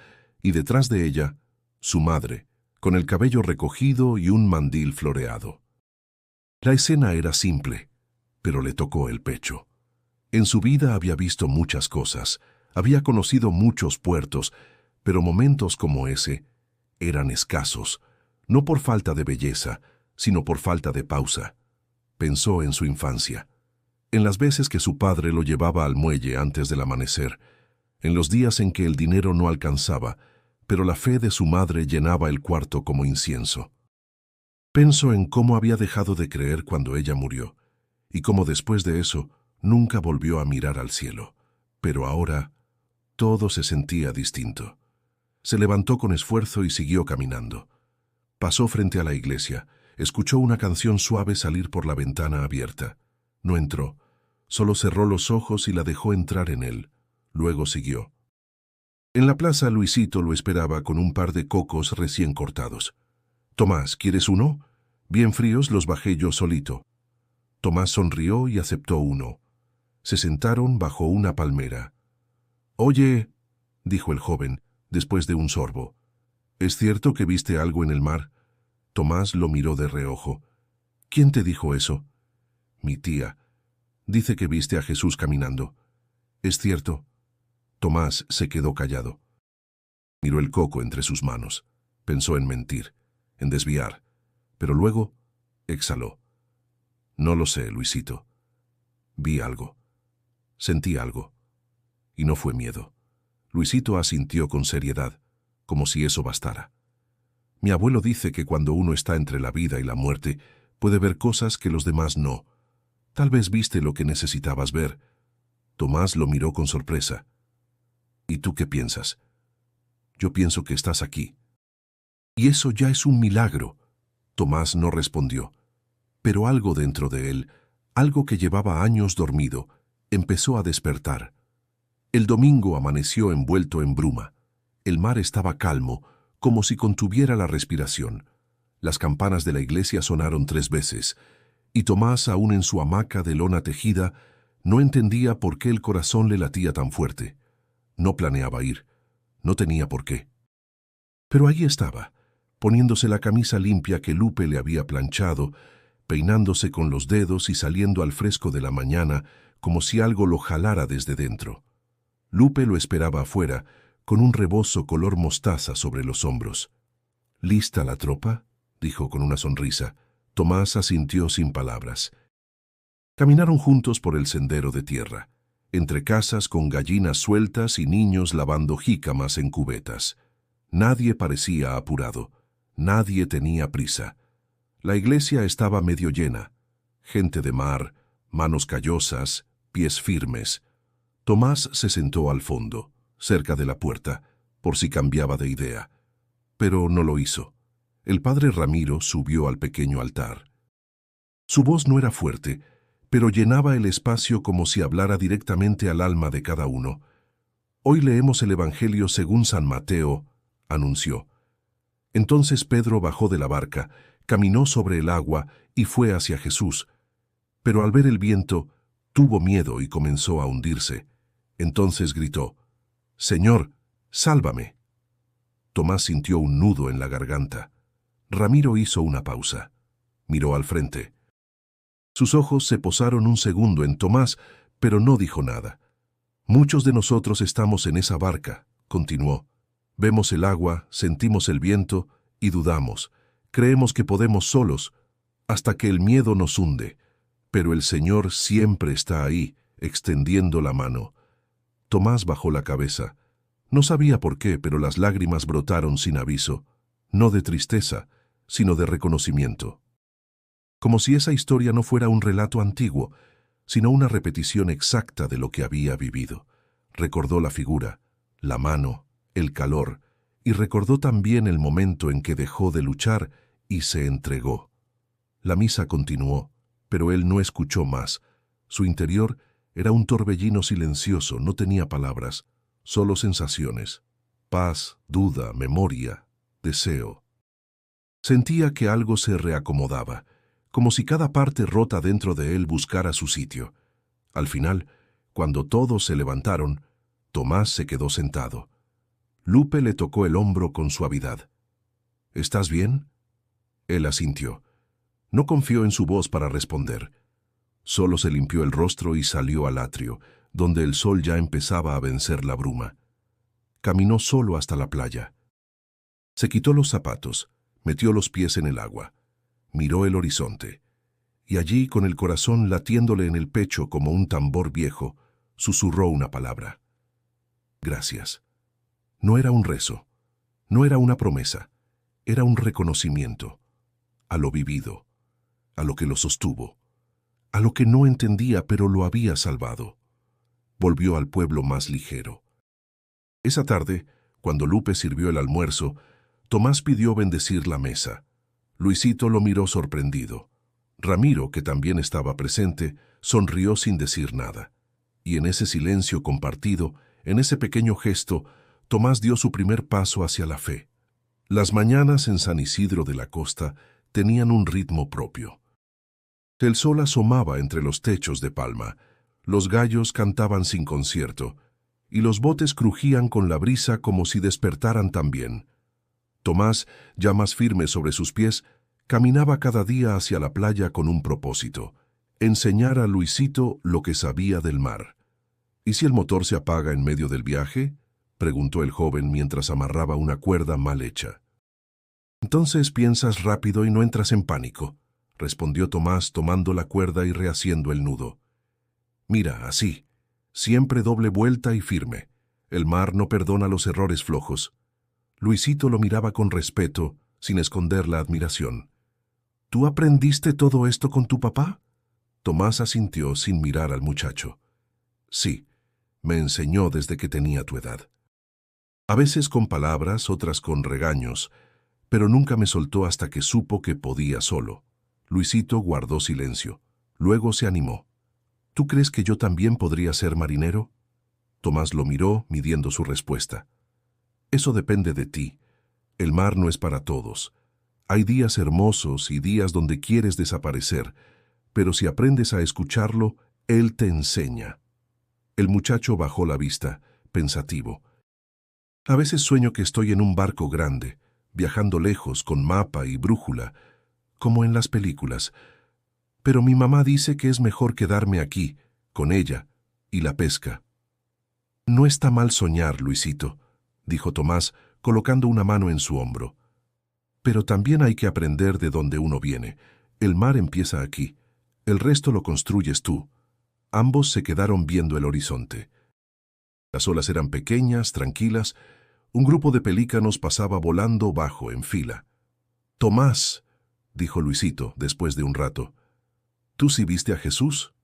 y detrás de ella, su madre, con el cabello recogido y un mandil floreado. La escena era simple, pero le tocó el pecho. En su vida había visto muchas cosas, había conocido muchos puertos, pero momentos como ese eran escasos, no por falta de belleza, sino por falta de pausa. Pensó en su infancia, en las veces que su padre lo llevaba al muelle antes del amanecer, en los días en que el dinero no alcanzaba, pero la fe de su madre llenaba el cuarto como incienso. Pensó en cómo había dejado de creer cuando ella murió, y cómo después de eso nunca volvió a mirar al cielo. Pero ahora todo se sentía distinto. Se levantó con esfuerzo y siguió caminando. Pasó frente a la iglesia, escuchó una canción suave salir por la ventana abierta. No entró, solo cerró los ojos y la dejó entrar en él. Luego siguió. En la plaza Luisito lo esperaba con un par de cocos recién cortados. «Tomás, ¿quieres uno? Bien fríos los bajé yo solito». Tomás sonrió y aceptó uno. Se sentaron bajo una palmera. «Oye», dijo el joven, después de un sorbo, «¿es cierto que viste algo en el mar?» Tomás lo miró de reojo. «¿Quién te dijo eso?» «Mi tía. Dice que viste a Jesús caminando». «¿Es cierto?» Tomás se quedó callado. Miró el coco entre sus manos. Pensó en mentir, en desviar, pero luego exhaló. «No lo sé, Luisito. Vi algo. Sentí algo. Y no fue miedo». Luisito asintió con seriedad, como si eso bastara. «Mi abuelo dice que cuando uno está entre la vida y la muerte, puede ver cosas que los demás no. Tal vez viste lo que necesitabas ver». Tomás lo miró con sorpresa. «¿Y tú qué piensas?» «Yo pienso que estás aquí». «Y eso ya es un milagro». Tomás no respondió, pero algo dentro de él, algo que llevaba años dormido, empezó a despertar. El domingo amaneció envuelto en bruma. El mar estaba calmo, como si contuviera la respiración. Las campanas de la iglesia sonaron 3 veces, y Tomás, aún en su hamaca de lona tejida, no entendía por qué el corazón le latía tan fuerte. No planeaba ir, no tenía por qué. Pero allí estaba, poniéndose la camisa limpia que Lupe le había planchado, peinándose con los dedos y saliendo al fresco de la mañana como si algo lo jalara desde dentro. Lupe lo esperaba afuera, con un rebozo color mostaza sobre los hombros. «¿Lista la tropa?», dijo con una sonrisa. Tomás asintió sin palabras. Caminaron juntos por el sendero de tierra, entre casas con gallinas sueltas y niños lavando jícamas en cubetas. Nadie parecía apurado, nadie tenía prisa. La iglesia estaba medio llena, gente de mar, manos callosas, pies firmes. Tomás se sentó al fondo, cerca de la puerta, por si cambiaba de idea. Pero no lo hizo. El padre Ramiro subió al pequeño altar. Su voz no era fuerte, pero llenaba el espacio como si hablara directamente al alma de cada uno. «Hoy leemos el Evangelio según San Mateo», anunció. Entonces Pedro bajó de la barca, caminó sobre el agua y fue hacia Jesús. Pero al ver el viento, tuvo miedo y comenzó a hundirse. Entonces gritó: «Señor, sálvame». Tomás sintió un nudo en la garganta. Ramiro hizo una pausa. Miró al frente. Sus ojos se posaron un segundo en Tomás, pero no dijo nada. «Muchos de nosotros estamos en esa barca», continuó. «Vemos el agua, sentimos el viento y dudamos. Creemos que podemos solos, hasta que el miedo nos hunde. Pero el Señor siempre está ahí, extendiendo la mano». Tomás bajó la cabeza. No sabía por qué, pero las lágrimas brotaron sin aviso, no de tristeza, sino de reconocimiento. Como si esa historia no fuera un relato antiguo, sino una repetición exacta de lo que había vivido. Recordó la figura, la mano, el calor, y recordó también el momento en que dejó de luchar y se entregó. La misa continuó, pero él no escuchó más. Su interior era un torbellino silencioso, no tenía palabras, solo sensaciones. Paz, duda, memoria, deseo. Sentía que algo se reacomodaba, como si cada parte rota dentro de él buscara su sitio. Al final, cuando todos se levantaron, Tomás se quedó sentado. Lupe le tocó el hombro con suavidad. «¿Estás bien?». Él asintió. No confió en su voz para responder. Solo se limpió el rostro y salió al atrio, donde el sol ya empezaba a vencer la bruma. Caminó solo hasta la playa. Se quitó los zapatos, metió los pies en el agua, miró el horizonte, y allí, con el corazón latiéndole en el pecho como un tambor viejo, susurró una palabra: «Gracias». No era un rezo, no era una promesa, era un reconocimiento a lo vivido, a lo que lo sostuvo, a lo que no entendía pero lo había salvado. Volvió al pueblo más ligero. Esa tarde, cuando Lupe sirvió el almuerzo, Tomás pidió bendecir la mesa. Luisito lo miró sorprendido. Ramiro, que también estaba presente, sonrió sin decir nada. Y en ese silencio compartido, en ese pequeño gesto, Tomás dio su primer paso hacia la fe. Las mañanas en San Isidro de la Costa tenían un ritmo propio. El sol asomaba entre los techos de palma, los gallos cantaban sin concierto, y los botes crujían con la brisa como si despertaran también. Tomás, ya más firme sobre sus pies, caminaba cada día hacia la playa con un propósito: enseñar a Luisito lo que sabía del mar. ¿Y si el motor se apaga en medio del viaje?, preguntó el joven mientras amarraba una cuerda mal hecha. Entonces piensas rápido y no entras en pánico, respondió Tomás tomando la cuerda y rehaciendo el nudo. Mira, así, siempre doble vuelta y firme. El mar no perdona los errores flojos. Luisito lo miraba con respeto, sin esconder la admiración. ¿Tú aprendiste todo esto con tu papá? Tomás asintió sin mirar al muchacho. Sí, me enseñó desde que tenía tu edad. A veces con palabras, otras con regaños, pero nunca me soltó hasta que supo que podía solo. Luisito guardó silencio. Luego se animó. ¿Tú crees que yo también podría ser marinero? Tomás lo miró, midiendo su respuesta. Eso depende de ti. El mar no es para todos. Hay días hermosos y días donde quieres desaparecer, pero si aprendes a escucharlo, él te enseña. El muchacho bajó la vista, pensativo. A veces sueño que estoy en un barco grande, viajando lejos con mapa y brújula, como en las películas. Pero mi mamá dice que es mejor quedarme aquí, con ella, y la pesca. No está mal soñar, Luisito, dijo Tomás, colocando una mano en su hombro. Pero también hay que aprender de dónde uno viene. El mar empieza aquí. El resto lo construyes tú. Ambos se quedaron viendo el horizonte. Las olas eran pequeñas, tranquilas. Un grupo de pelícanos pasaba volando bajo, en fila. «Tomás», dijo Luisito, después de un rato, «¿tú sí viste a Jesús?»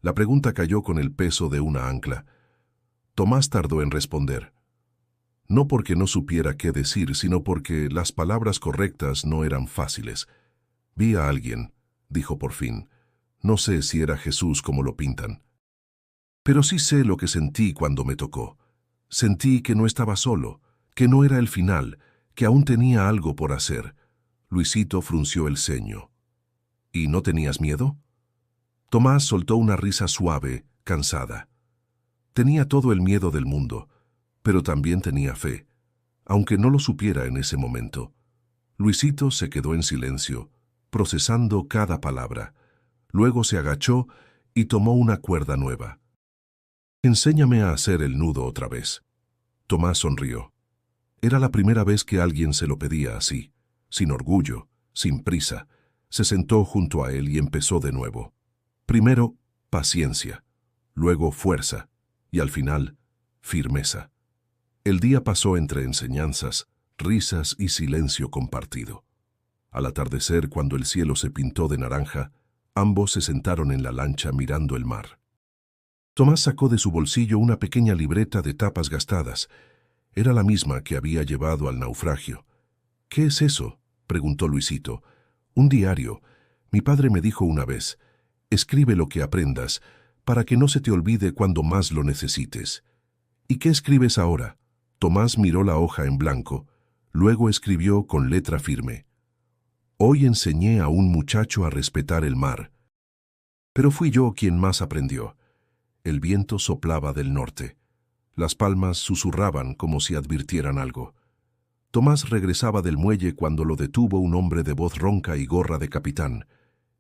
La pregunta cayó con el peso de una ancla. Tomás tardó en responder. No porque no supiera qué decir, sino porque las palabras correctas no eran fáciles. «Vi a alguien», dijo por fin. «No sé si era Jesús como lo pintan. Pero sí sé lo que sentí cuando me tocó. Sentí que no estaba solo, que no era el final, que aún tenía algo por hacer». Luisito frunció el ceño. «¿Y no tenías miedo?» Tomás soltó una risa suave, cansada. Tenía todo el miedo del mundo, pero también tenía fe, aunque no lo supiera en ese momento. Luisito se quedó en silencio, procesando cada palabra. Luego se agachó y tomó una cuerda nueva. «Enséñame a hacer el nudo otra vez». Tomás sonrió. Era la primera vez que alguien se lo pedía así, sin orgullo, sin prisa. Se sentó junto a él y empezó de nuevo. Primero, paciencia, luego fuerza, y al final, firmeza. El día pasó entre enseñanzas, risas y silencio compartido. Al atardecer, cuando el cielo se pintó de naranja, ambos se sentaron en la lancha mirando el mar. Tomás sacó de su bolsillo una pequeña libreta de tapas gastadas. Era la misma que había llevado al naufragio. «¿Qué es eso?», preguntó Luisito. «Un diario. Mi padre me dijo una vez, escribe lo que aprendas, para que no se te olvide cuando más lo necesites». «¿Y qué escribes ahora?». Tomás miró la hoja en blanco. Luego escribió con letra firme: «Hoy enseñé a un muchacho a respetar el mar». Pero fui yo quien más aprendió. El viento soplaba del norte. Las palmas susurraban como si advirtieran algo. Tomás regresaba del muelle cuando lo detuvo un hombre de voz ronca y gorra de capitán.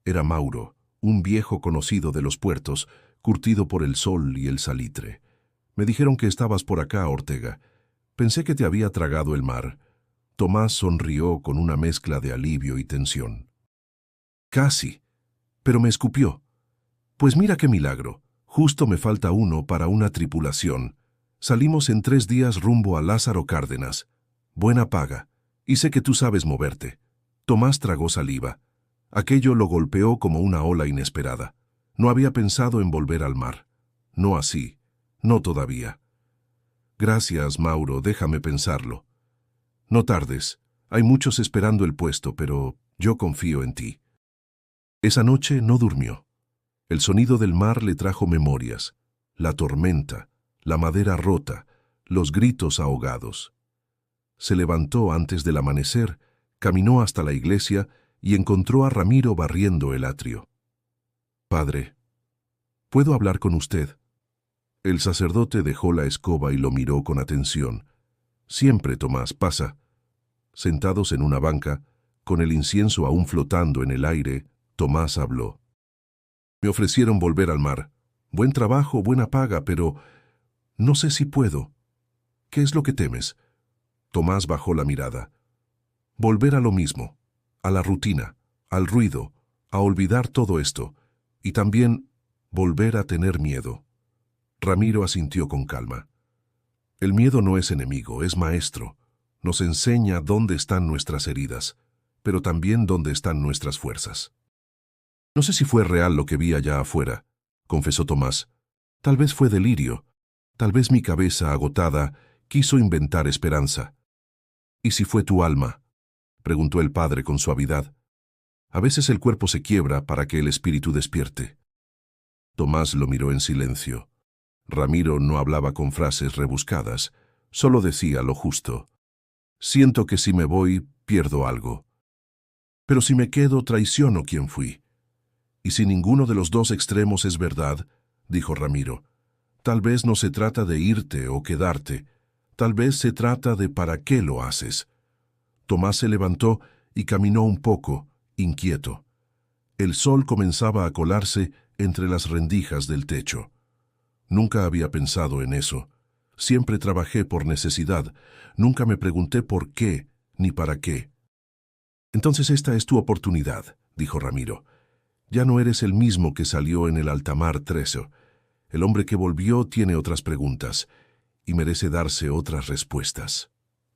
Era Mauro, un viejo conocido de los puertos, curtido por el sol y el salitre. «Me dijeron que estabas por acá, Ortega. Pensé que te había tragado el mar». Tomás sonrió con una mezcla de alivio y tensión. «Casi, pero me escupió. Pues mira qué milagro. Justo me falta uno para una tripulación. Salimos en 3 días rumbo a Lázaro Cárdenas. Buena paga. Y sé que tú sabes moverte». Tomás tragó saliva. Aquello lo golpeó como una ola inesperada. No había pensado en volver al mar. No así. No todavía. «Gracias, Mauro, déjame pensarlo». «No tardes. Hay muchos esperando el puesto, pero yo confío en ti». Esa noche no durmió. El sonido del mar le trajo memorias, la tormenta, la madera rota, los gritos ahogados. Se levantó antes del amanecer, caminó hasta la iglesia y encontró a Ramiro barriendo el atrio. «Padre, ¿puedo hablar con usted?». El sacerdote dejó la escoba y lo miró con atención. «Siempre, Tomás, pasa». Sentados en una banca, con el incienso aún flotando en el aire, Tomás habló. «Me ofrecieron volver al mar. Buen trabajo, buena paga, pero no sé si puedo». «¿Qué es lo que temes?». Tomás bajó la mirada. «Volver a lo mismo, a la rutina, al ruido, a olvidar todo esto, y también volver a tener miedo». Ramiro asintió con calma. «El miedo no es enemigo, es maestro. Nos enseña dónde están nuestras heridas, pero también dónde están nuestras fuerzas». «No sé si fue real lo que vi allá afuera», confesó Tomás. «Tal vez fue delirio. Tal vez mi cabeza agotada quiso inventar esperanza». «¿Y si fue tu alma?», preguntó el padre con suavidad. «A veces el cuerpo se quiebra para que el espíritu despierte». Tomás lo miró en silencio. Ramiro no hablaba con frases rebuscadas, solo decía lo justo. «Siento que si me voy, pierdo algo. Pero si me quedo, traiciono quien fui». «Y si ninguno de los dos extremos es verdad», dijo Ramiro, «tal vez no se trata de irte o quedarte, tal vez se trata de para qué lo haces». Tomás se levantó y caminó un poco, inquieto. El sol comenzaba a colarse entre las rendijas del techo. «Nunca había pensado en eso. Siempre trabajé por necesidad. Nunca me pregunté por qué ni para qué». «Entonces esta es tu oportunidad», dijo Ramiro. «Ya no eres el mismo que salió en el altamar 13. El hombre que volvió tiene otras preguntas y merece darse otras respuestas».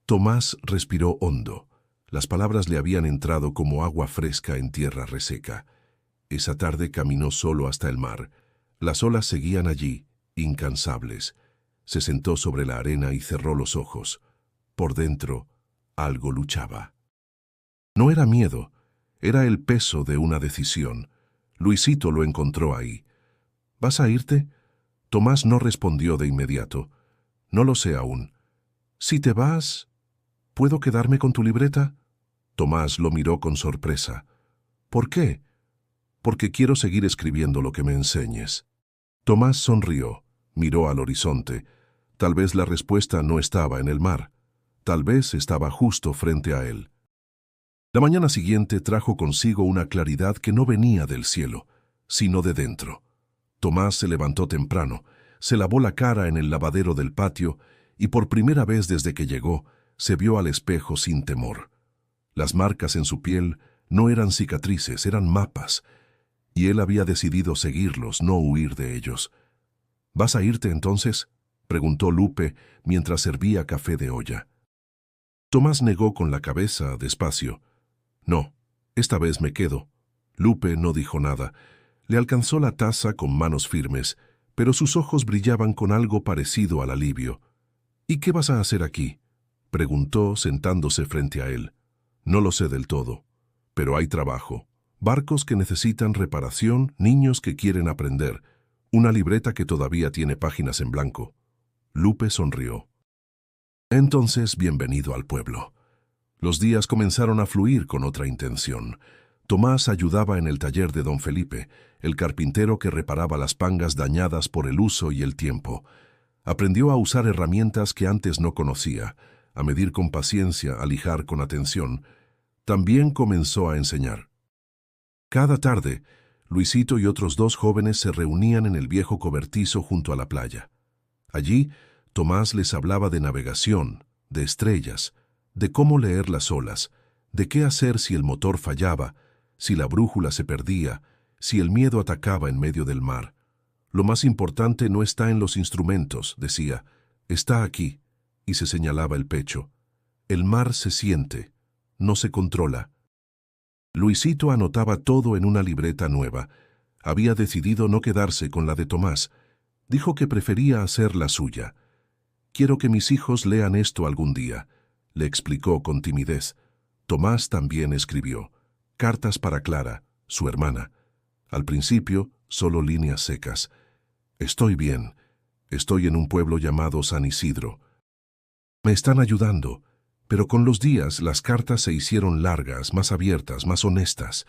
Tomás respiró hondo. Las palabras le habían entrado como agua fresca en tierra reseca. Esa tarde caminó solo hasta el mar. Las olas seguían allí, incansables. Se sentó sobre la arena y cerró los ojos. Por dentro, algo luchaba. No era miedo, era el peso de una decisión. Luisito lo encontró ahí. «¿Vas a irte?». Tomás no respondió de inmediato. «No lo sé aún». «Si te vas, ¿puedo quedarme con tu libreta?». Tomás lo miró con sorpresa. «¿Por qué?». «Porque quiero seguir escribiendo lo que me enseñes». Tomás sonrió, miró al horizonte. Tal vez la respuesta no estaba en el mar. Tal vez estaba justo frente a él. La mañana siguiente trajo consigo una claridad que no venía del cielo, sino de dentro. Tomás se levantó temprano, se lavó la cara en el lavadero del patio y por primera vez desde que llegó, se vio al espejo sin temor. Las marcas en su piel no eran cicatrices, eran mapas, y él había decidido seguirlos, no huir de ellos. «¿Vas a irte entonces?», preguntó Lupe mientras servía café de olla. Tomás negó con la cabeza despacio. «No, esta vez me quedo». Lupe no dijo nada. Le alcanzó la taza con manos firmes, pero sus ojos brillaban con algo parecido al alivio. «¿Y qué vas a hacer aquí?», preguntó sentándose frente a él. «No lo sé del todo, pero hay trabajo. Barcos que necesitan reparación, niños que quieren aprender, una libreta que todavía tiene páginas en blanco». Lupe sonrió. «Entonces, bienvenido al pueblo». Los días comenzaron a fluir con otra intención. Tomás ayudaba en el taller de don Felipe, el carpintero que reparaba las pangas dañadas por el uso y el tiempo. Aprendió a usar herramientas que antes no conocía, a medir con paciencia, a lijar con atención. También comenzó a enseñar. Cada tarde, Luisito y otros 2 jóvenes se reunían en el viejo cobertizo junto a la playa. Allí, Tomás les hablaba de navegación, de estrellas, de cómo leer las olas, de qué hacer si el motor fallaba, si la brújula se perdía, si el miedo atacaba en medio del mar. «Lo más importante no está en los instrumentos», decía, «está aquí», y se señalaba el pecho. «El mar se siente, no se controla». Luisito anotaba todo en una libreta nueva. Había decidido no quedarse con la de Tomás. Dijo que prefería hacer la suya. «Quiero que mis hijos lean esto algún día», le explicó con timidez. Tomás también escribió. Cartas para Clara, su hermana. Al principio, solo líneas secas. Estoy bien. Estoy en un pueblo llamado San Isidro. Me están ayudando, pero con los días las cartas se hicieron largas, más abiertas, más honestas.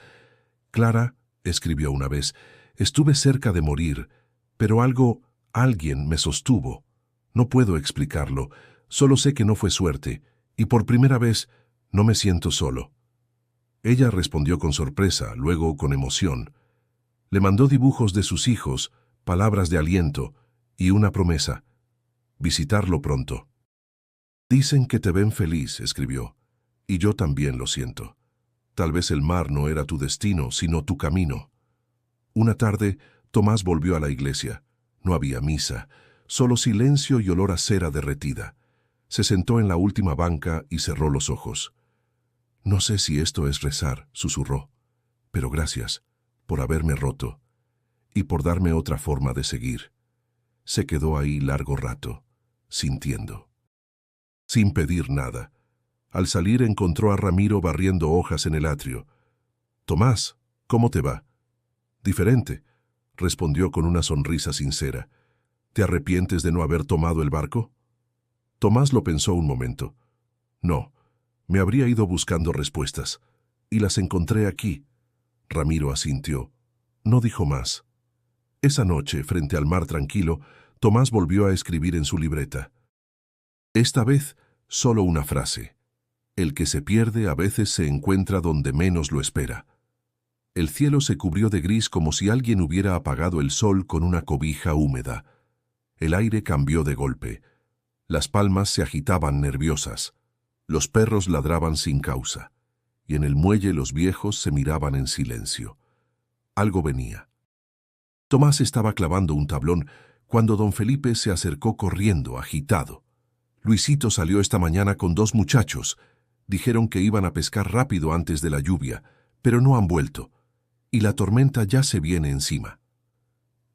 Clara, escribió una vez, estuve cerca de morir, pero alguien me sostuvo. No puedo explicarlo, solo sé que no fue suerte, y por primera vez no me siento solo. Ella respondió con sorpresa, luego con emoción. Le mandó dibujos de sus hijos, palabras de aliento y una promesa: visitarlo pronto. Dicen que te ven feliz, escribió, y yo también lo siento. Tal vez el mar no era tu destino, sino tu camino. Una tarde, Tomás volvió a la iglesia. No había misa, solo silencio y olor a cera derretida. Se sentó en la última banca y cerró los ojos. No sé si esto es rezar, susurró, pero gracias por haberme roto y por darme otra forma de seguir. Se quedó ahí largo rato, sintiendo. Sin pedir nada. Al salir encontró a Ramiro barriendo hojas en el atrio. «Tomás, ¿cómo te va?» «Diferente», respondió con una sonrisa sincera. «¿Te arrepientes de no haber tomado el barco?» Tomás lo pensó un momento. «No, me habría ido buscando respuestas, y las encontré aquí». Ramiro asintió. No dijo más. Esa noche, frente al mar tranquilo, Tomás volvió a escribir en su libreta. Esta vez, solo una frase. El que se pierde a veces se encuentra donde menos lo espera. El cielo se cubrió de gris como si alguien hubiera apagado el sol con una cobija húmeda. El aire cambió de golpe. Las palmas se agitaban nerviosas. Los perros ladraban sin causa. Y en el muelle los viejos se miraban en silencio. Algo venía. Tomás estaba clavando un tablón cuando don Felipe se acercó corriendo, agitado. «Luisito salió esta mañana con 2 muchachos. Dijeron que iban a pescar rápido antes de la lluvia, pero no han vuelto, y la tormenta ya se viene encima».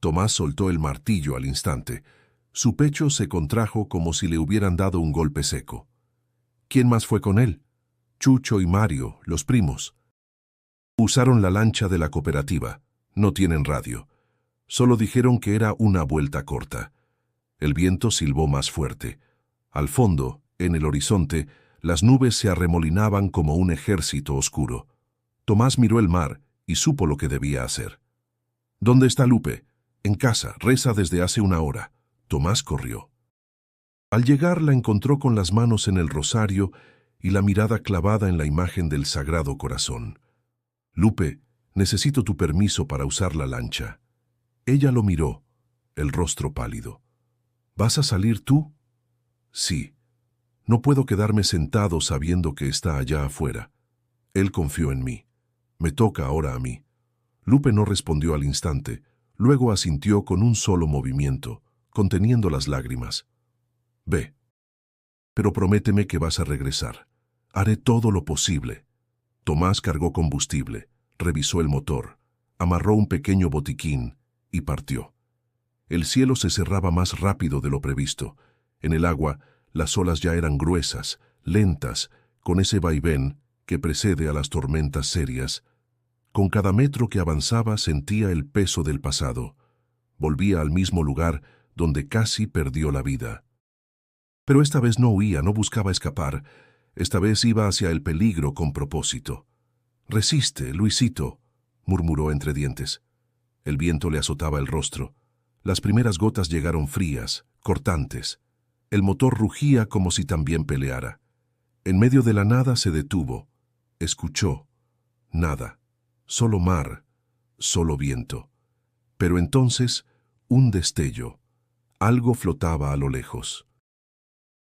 Tomás soltó el martillo al instante. Su pecho se contrajo como si le hubieran dado un golpe seco. ¿Quién más fue con él? Chucho y Mario, los primos. Usaron la lancha de la cooperativa. No tienen radio. Solo dijeron que era una vuelta corta. El viento silbó más fuerte. Al fondo, en el horizonte, las nubes se arremolinaban como un ejército oscuro. Tomás miró el mar y supo lo que debía hacer. «¿Dónde está Lupe?» «En casa, reza desde hace 1 hora». Tomás corrió. Al llegar la encontró con las manos en el rosario y la mirada clavada en la imagen del Sagrado Corazón. «Lupe, necesito tu permiso para usar la lancha». Ella lo miró, el rostro pálido. «¿Vas a salir tú?» «Sí. No puedo quedarme sentado sabiendo que está allá afuera. Él confió en mí. Me toca ahora a mí». Lupe no respondió al instante, luego asintió con un solo movimiento, conteniendo las lágrimas. «Ve. Pero prométeme que vas a regresar. Haré todo lo posible». Tomás cargó combustible, revisó el motor, amarró un pequeño botiquín y partió. El cielo se cerraba más rápido de lo previsto. En el agua, las olas ya eran gruesas, lentas, con ese vaivén que precede a las tormentas serias. Con cada metro que avanzaba sentía el peso del pasado. Volvía al mismo lugar donde casi perdió la vida. Pero esta vez no huía, no buscaba escapar. Esta vez iba hacia el peligro con propósito. «Resiste, Luisito», murmuró entre dientes. El viento le azotaba el rostro. Las primeras gotas llegaron frías, cortantes. El motor rugía como si también peleara. En medio de la nada se detuvo. Escuchó. Nada. Solo mar. Solo viento. Pero entonces, un destello. Algo flotaba a lo lejos.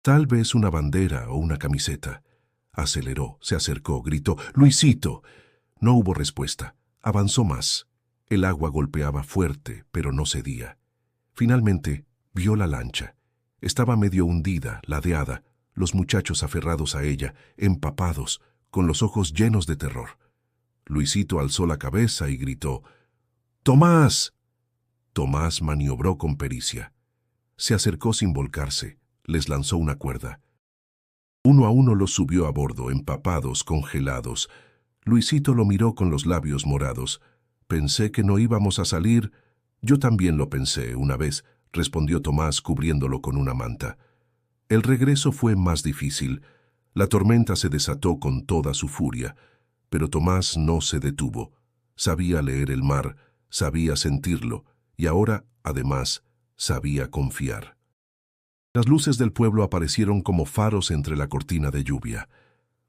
Tal vez una bandera o una camiseta. Aceleró, se acercó, gritó: «¡Luisito!». No hubo respuesta. Avanzó más. El agua golpeaba fuerte, pero no cedía. Finalmente, vio la lancha. Estaba medio hundida, ladeada, los muchachos aferrados a ella, empapados, con los ojos llenos de terror. Luisito alzó la cabeza y gritó: «¡Tomás!». Tomás maniobró con pericia. Se acercó sin volcarse, les lanzó una cuerda. Uno a uno los subió a bordo, empapados, congelados. Luisito lo miró con los labios morados. Pensé que no íbamos a salir. Yo también lo pensé una vez, respondió Tomás cubriéndolo con una manta. El regreso fue más difícil. La tormenta se desató con toda su furia, pero Tomás no se detuvo. Sabía leer el mar, sabía sentirlo, y ahora, además, sabía confiar. Las luces del pueblo aparecieron como faros entre la cortina de lluvia.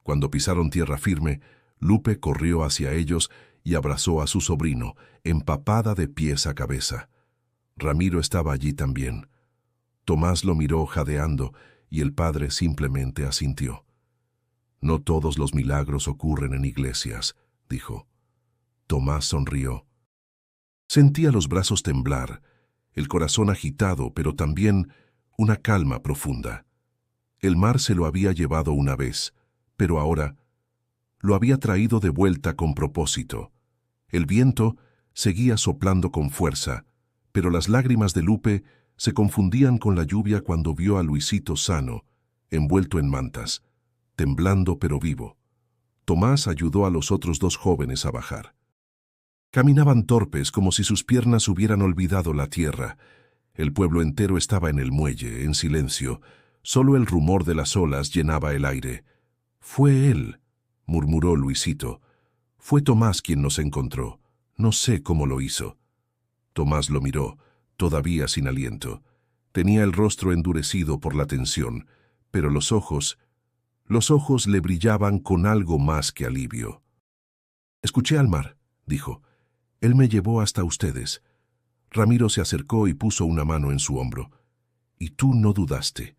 Cuando pisaron tierra firme, Lupe corrió hacia ellos y abrazó a su sobrino, empapada de pies a cabeza. Ramiro estaba allí también. Tomás lo miró jadeando y el padre simplemente asintió. No todos los milagros ocurren en iglesias, dijo. Tomás sonrió. Sentía los brazos temblar, el corazón agitado, pero también una calma profunda. El mar se lo había llevado una vez, pero ahora lo había traído de vuelta con propósito. El viento seguía soplando con fuerza, pero las lágrimas de Lupe se confundían con la lluvia cuando vio a Luisito sano, envuelto en mantas, temblando pero vivo. Tomás ayudó a los otros dos jóvenes a bajar. Caminaban torpes como si sus piernas hubieran olvidado la tierra. El pueblo entero estaba en el muelle, en silencio. Solo el rumor de las olas llenaba el aire. «Fue él», murmuró Luisito. «Fue Tomás quien nos encontró. No sé cómo lo hizo». Tomás lo miró, todavía sin aliento. Tenía el rostro endurecido por la tensión, pero los ojos le brillaban con algo más que alivio. «Escuché al mar», dijo. «Él me llevó hasta ustedes». Ramiro se acercó y puso una mano en su hombro. «Y tú no dudaste.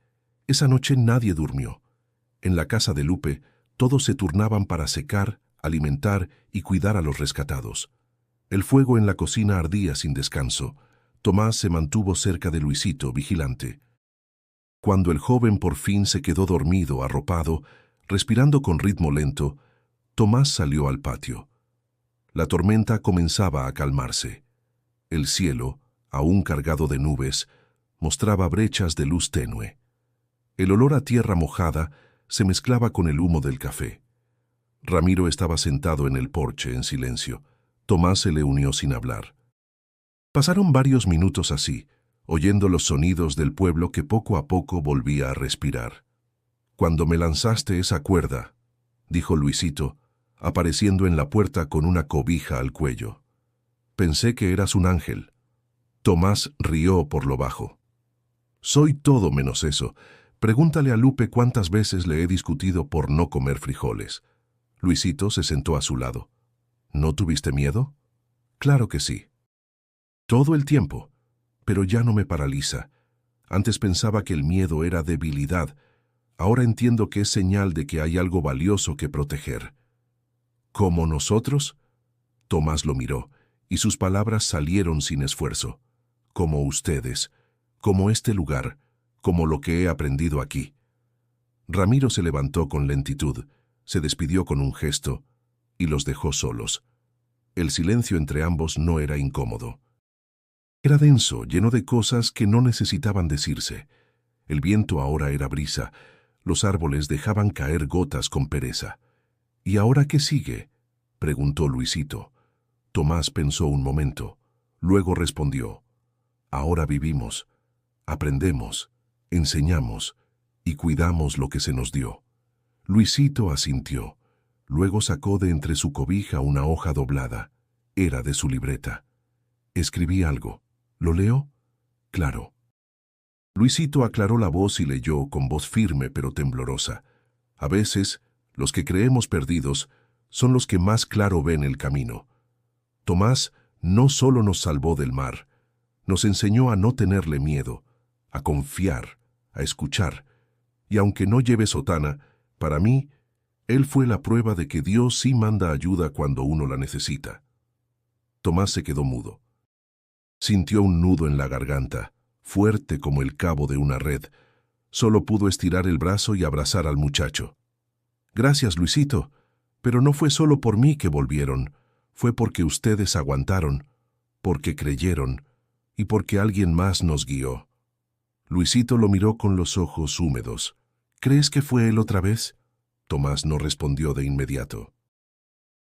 Esa noche nadie durmió. En la casa de Lupe, todos se turnaban para secar, alimentar y cuidar a los rescatados. El fuego en la cocina ardía sin descanso. Tomás se mantuvo cerca de Luisito, vigilante. Cuando el joven por fin se quedó dormido, arropado, respirando con ritmo lento, Tomás salió al patio. La tormenta comenzaba a calmarse. El cielo, aún cargado de nubes, mostraba brechas de luz tenue. El olor a tierra mojada se mezclaba con el humo del café. Ramiro estaba sentado en el porche en silencio. Tomás se le unió sin hablar. Pasaron varios minutos así, oyendo los sonidos del pueblo que poco a poco volvía a respirar. «Cuando me lanzaste esa cuerda», dijo Luisito, apareciendo en la puerta con una cobija al cuello. «Pensé que eras un ángel». Tomás rió por lo bajo. «Soy todo menos eso. Pregúntale a Lupe cuántas veces le he discutido por no comer frijoles». Luisito se sentó a su lado. «¿No tuviste miedo?» «Claro que sí. Todo el tiempo. Pero ya no me paraliza. Antes pensaba que el miedo era debilidad. Ahora entiendo que es señal de que hay algo valioso que proteger». «¿Como nosotros?» Tomás lo miró, y sus palabras salieron sin esfuerzo. «Como ustedes, como este lugar, como lo que he aprendido aquí». Ramiro se levantó con lentitud, se despidió con un gesto, y los dejó solos. El silencio entre ambos no era incómodo. Era denso, lleno de cosas que no necesitaban decirse. El viento ahora era brisa, los árboles dejaban caer gotas con pereza. «¿Y ahora qué sigue?», preguntó Luisito. Tomás pensó un momento, luego respondió: «Ahora vivimos, aprendemos, enseñamos y cuidamos lo que se nos dio». Luisito asintió. Luego sacó de entre su cobija una hoja doblada. Era de su libreta. «Escribí algo. ¿Lo leo?» «Claro». Luisito aclaró la voz y leyó con voz firme pero temblorosa. A veces, los que creemos perdidos son los que más claro ven el camino. Tomás no solo nos salvó del mar, nos enseñó a no tenerle miedo, a confiar, a escuchar. Y aunque no lleve sotana, para mí, él fue la prueba de que Dios sí manda ayuda cuando uno la necesita. Tomás se quedó mudo. Sintió un nudo en la garganta, fuerte como el cabo de una red. Solo pudo estirar el brazo y abrazar al muchacho. «Gracias, Luisito, pero no fue solo por mí que volvieron. Fue porque ustedes aguantaron, porque creyeron y porque alguien más nos guió». Luisito lo miró con los ojos húmedos. «¿Crees que fue él otra vez?» Tomás no respondió de inmediato.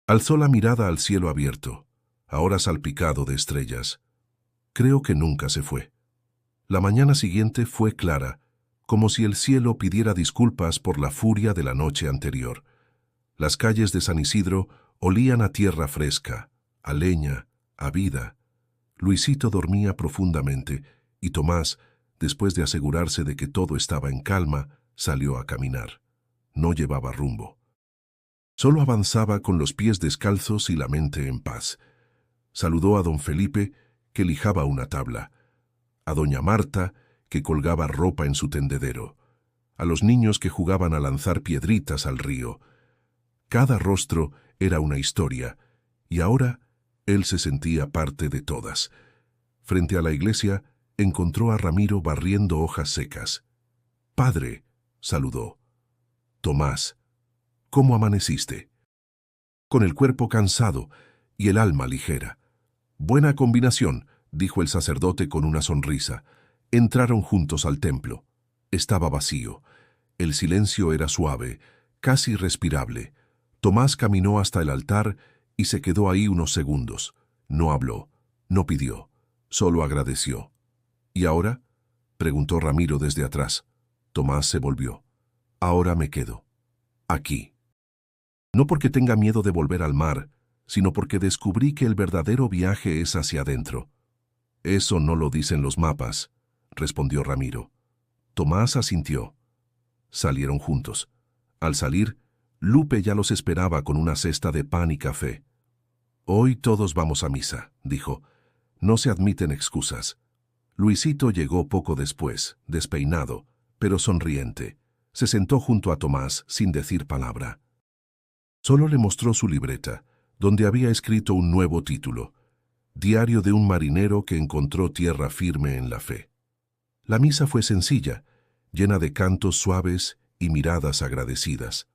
Alzó la mirada al cielo abierto. ahora salpicado de estrellas. Creo que nunca se fue. La mañana siguiente fue clara, como si el cielo pidiera disculpas por la furia de la noche anterior. Las calles de San Isidro olían a tierra fresca, a leña, a vida. Luisito dormía profundamente y Tomás, después de asegurarse de que todo estaba en calma, salió a caminar. No llevaba rumbo. Solo avanzaba con los pies descalzos y la mente en paz. Saludó a don Felipe, que lijaba una tabla, a doña Marta, que colgaba ropa en su tendedero, a los niños que jugaban a lanzar piedritas al río. Cada rostro era una historia, y ahora él se sentía parte de todas. Frente a la iglesia, encontró a Ramiro barriendo hojas secas. «Padre», saludó. «Tomás, ¿cómo amaneciste?» «Con el cuerpo cansado y el alma ligera». «Buena combinación», dijo el sacerdote con una sonrisa. Entraron juntos al templo. Estaba vacío. El silencio era suave, casi respirable. Tomás caminó hasta el altar y se quedó ahí unos segundos. No habló, no pidió, solo agradeció. «¿Y ahora?», preguntó Ramiro desde atrás. Tomás se volvió. «Ahora me quedo. Aquí. No porque tenga miedo de volver al mar, sino porque descubrí que el verdadero viaje es hacia adentro». «Eso no lo dicen los mapas», respondió Ramiro. Tomás asintió. Salieron juntos. Al salir, Lupe ya los esperaba con una cesta de pan y café. «Hoy todos vamos a misa», dijo. «No se admiten excusas». Luisito llegó poco después, despeinado, pero sonriente. Se sentó junto a Tomás sin decir palabra. Solo le mostró su libreta, donde había escrito un nuevo título: «Diario de un marinero que encontró tierra firme en la fe». La misa fue sencilla, llena de cantos suaves y miradas agradecidas.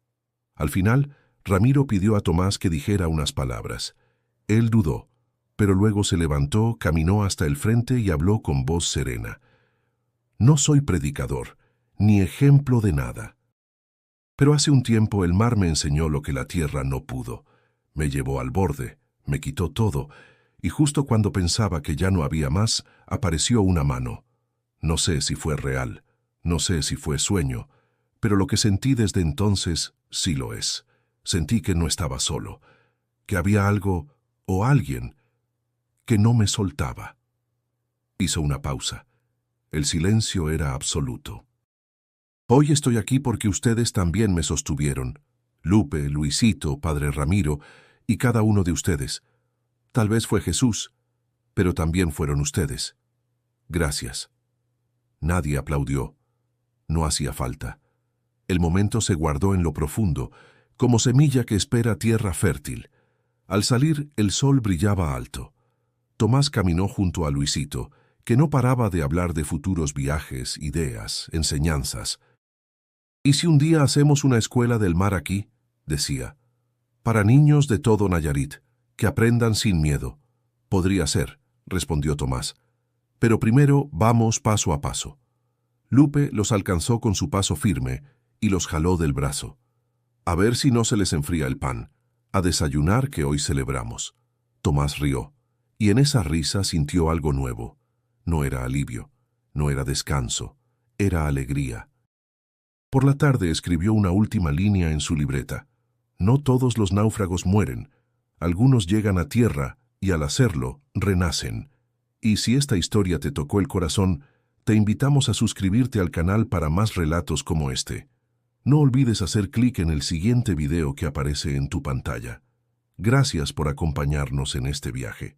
Al final, Ramiro pidió a Tomás que dijera unas palabras. Él dudó, pero luego se levantó, caminó hasta el frente y habló con voz serena. «No soy predicador, ni ejemplo de nada. Pero hace un tiempo el mar me enseñó lo que la tierra no pudo. Me llevó al borde, me quitó todo, y justo cuando pensaba que ya no había más, apareció una mano. No sé si fue real, no sé si fue sueño, pero lo que sentí desde entonces sí lo es. Sentí que no estaba solo, que había algo o alguien que no me soltaba». Hizo una pausa. El silencio era absoluto. «Hoy estoy aquí porque ustedes también me sostuvieron. Lupe, Luisito, Padre Ramiro y cada uno de ustedes. Tal vez fue Jesús, pero también fueron ustedes. Gracias». Nadie aplaudió. No hacía falta. El momento se guardó en lo profundo, como semilla que espera tierra fértil. Al salir, el sol brillaba alto. Tomás caminó junto a Luisito, que no paraba de hablar de futuros viajes, ideas, enseñanzas. «¿Y si un día hacemos una escuela del mar aquí?», decía. «Para niños de todo Nayarit, que aprendan sin miedo». «Podría ser», respondió Tomás. «Pero primero vamos paso a paso». Lupe los alcanzó con su paso firme y los jaló del brazo. «A ver si no se les enfría el pan. A desayunar que hoy celebramos». Tomás rió, y en esa risa sintió algo nuevo. No era alivio, no era descanso, era alegría. Por la tarde escribió una última línea en su libreta. «No todos los náufragos mueren. Algunos llegan a tierra y al hacerlo, renacen. Y si esta historia te tocó el corazón, te invitamos a suscribirte al canal para más relatos como este. No olvides hacer clic en el siguiente video que aparece en tu pantalla. Gracias por acompañarnos en este viaje».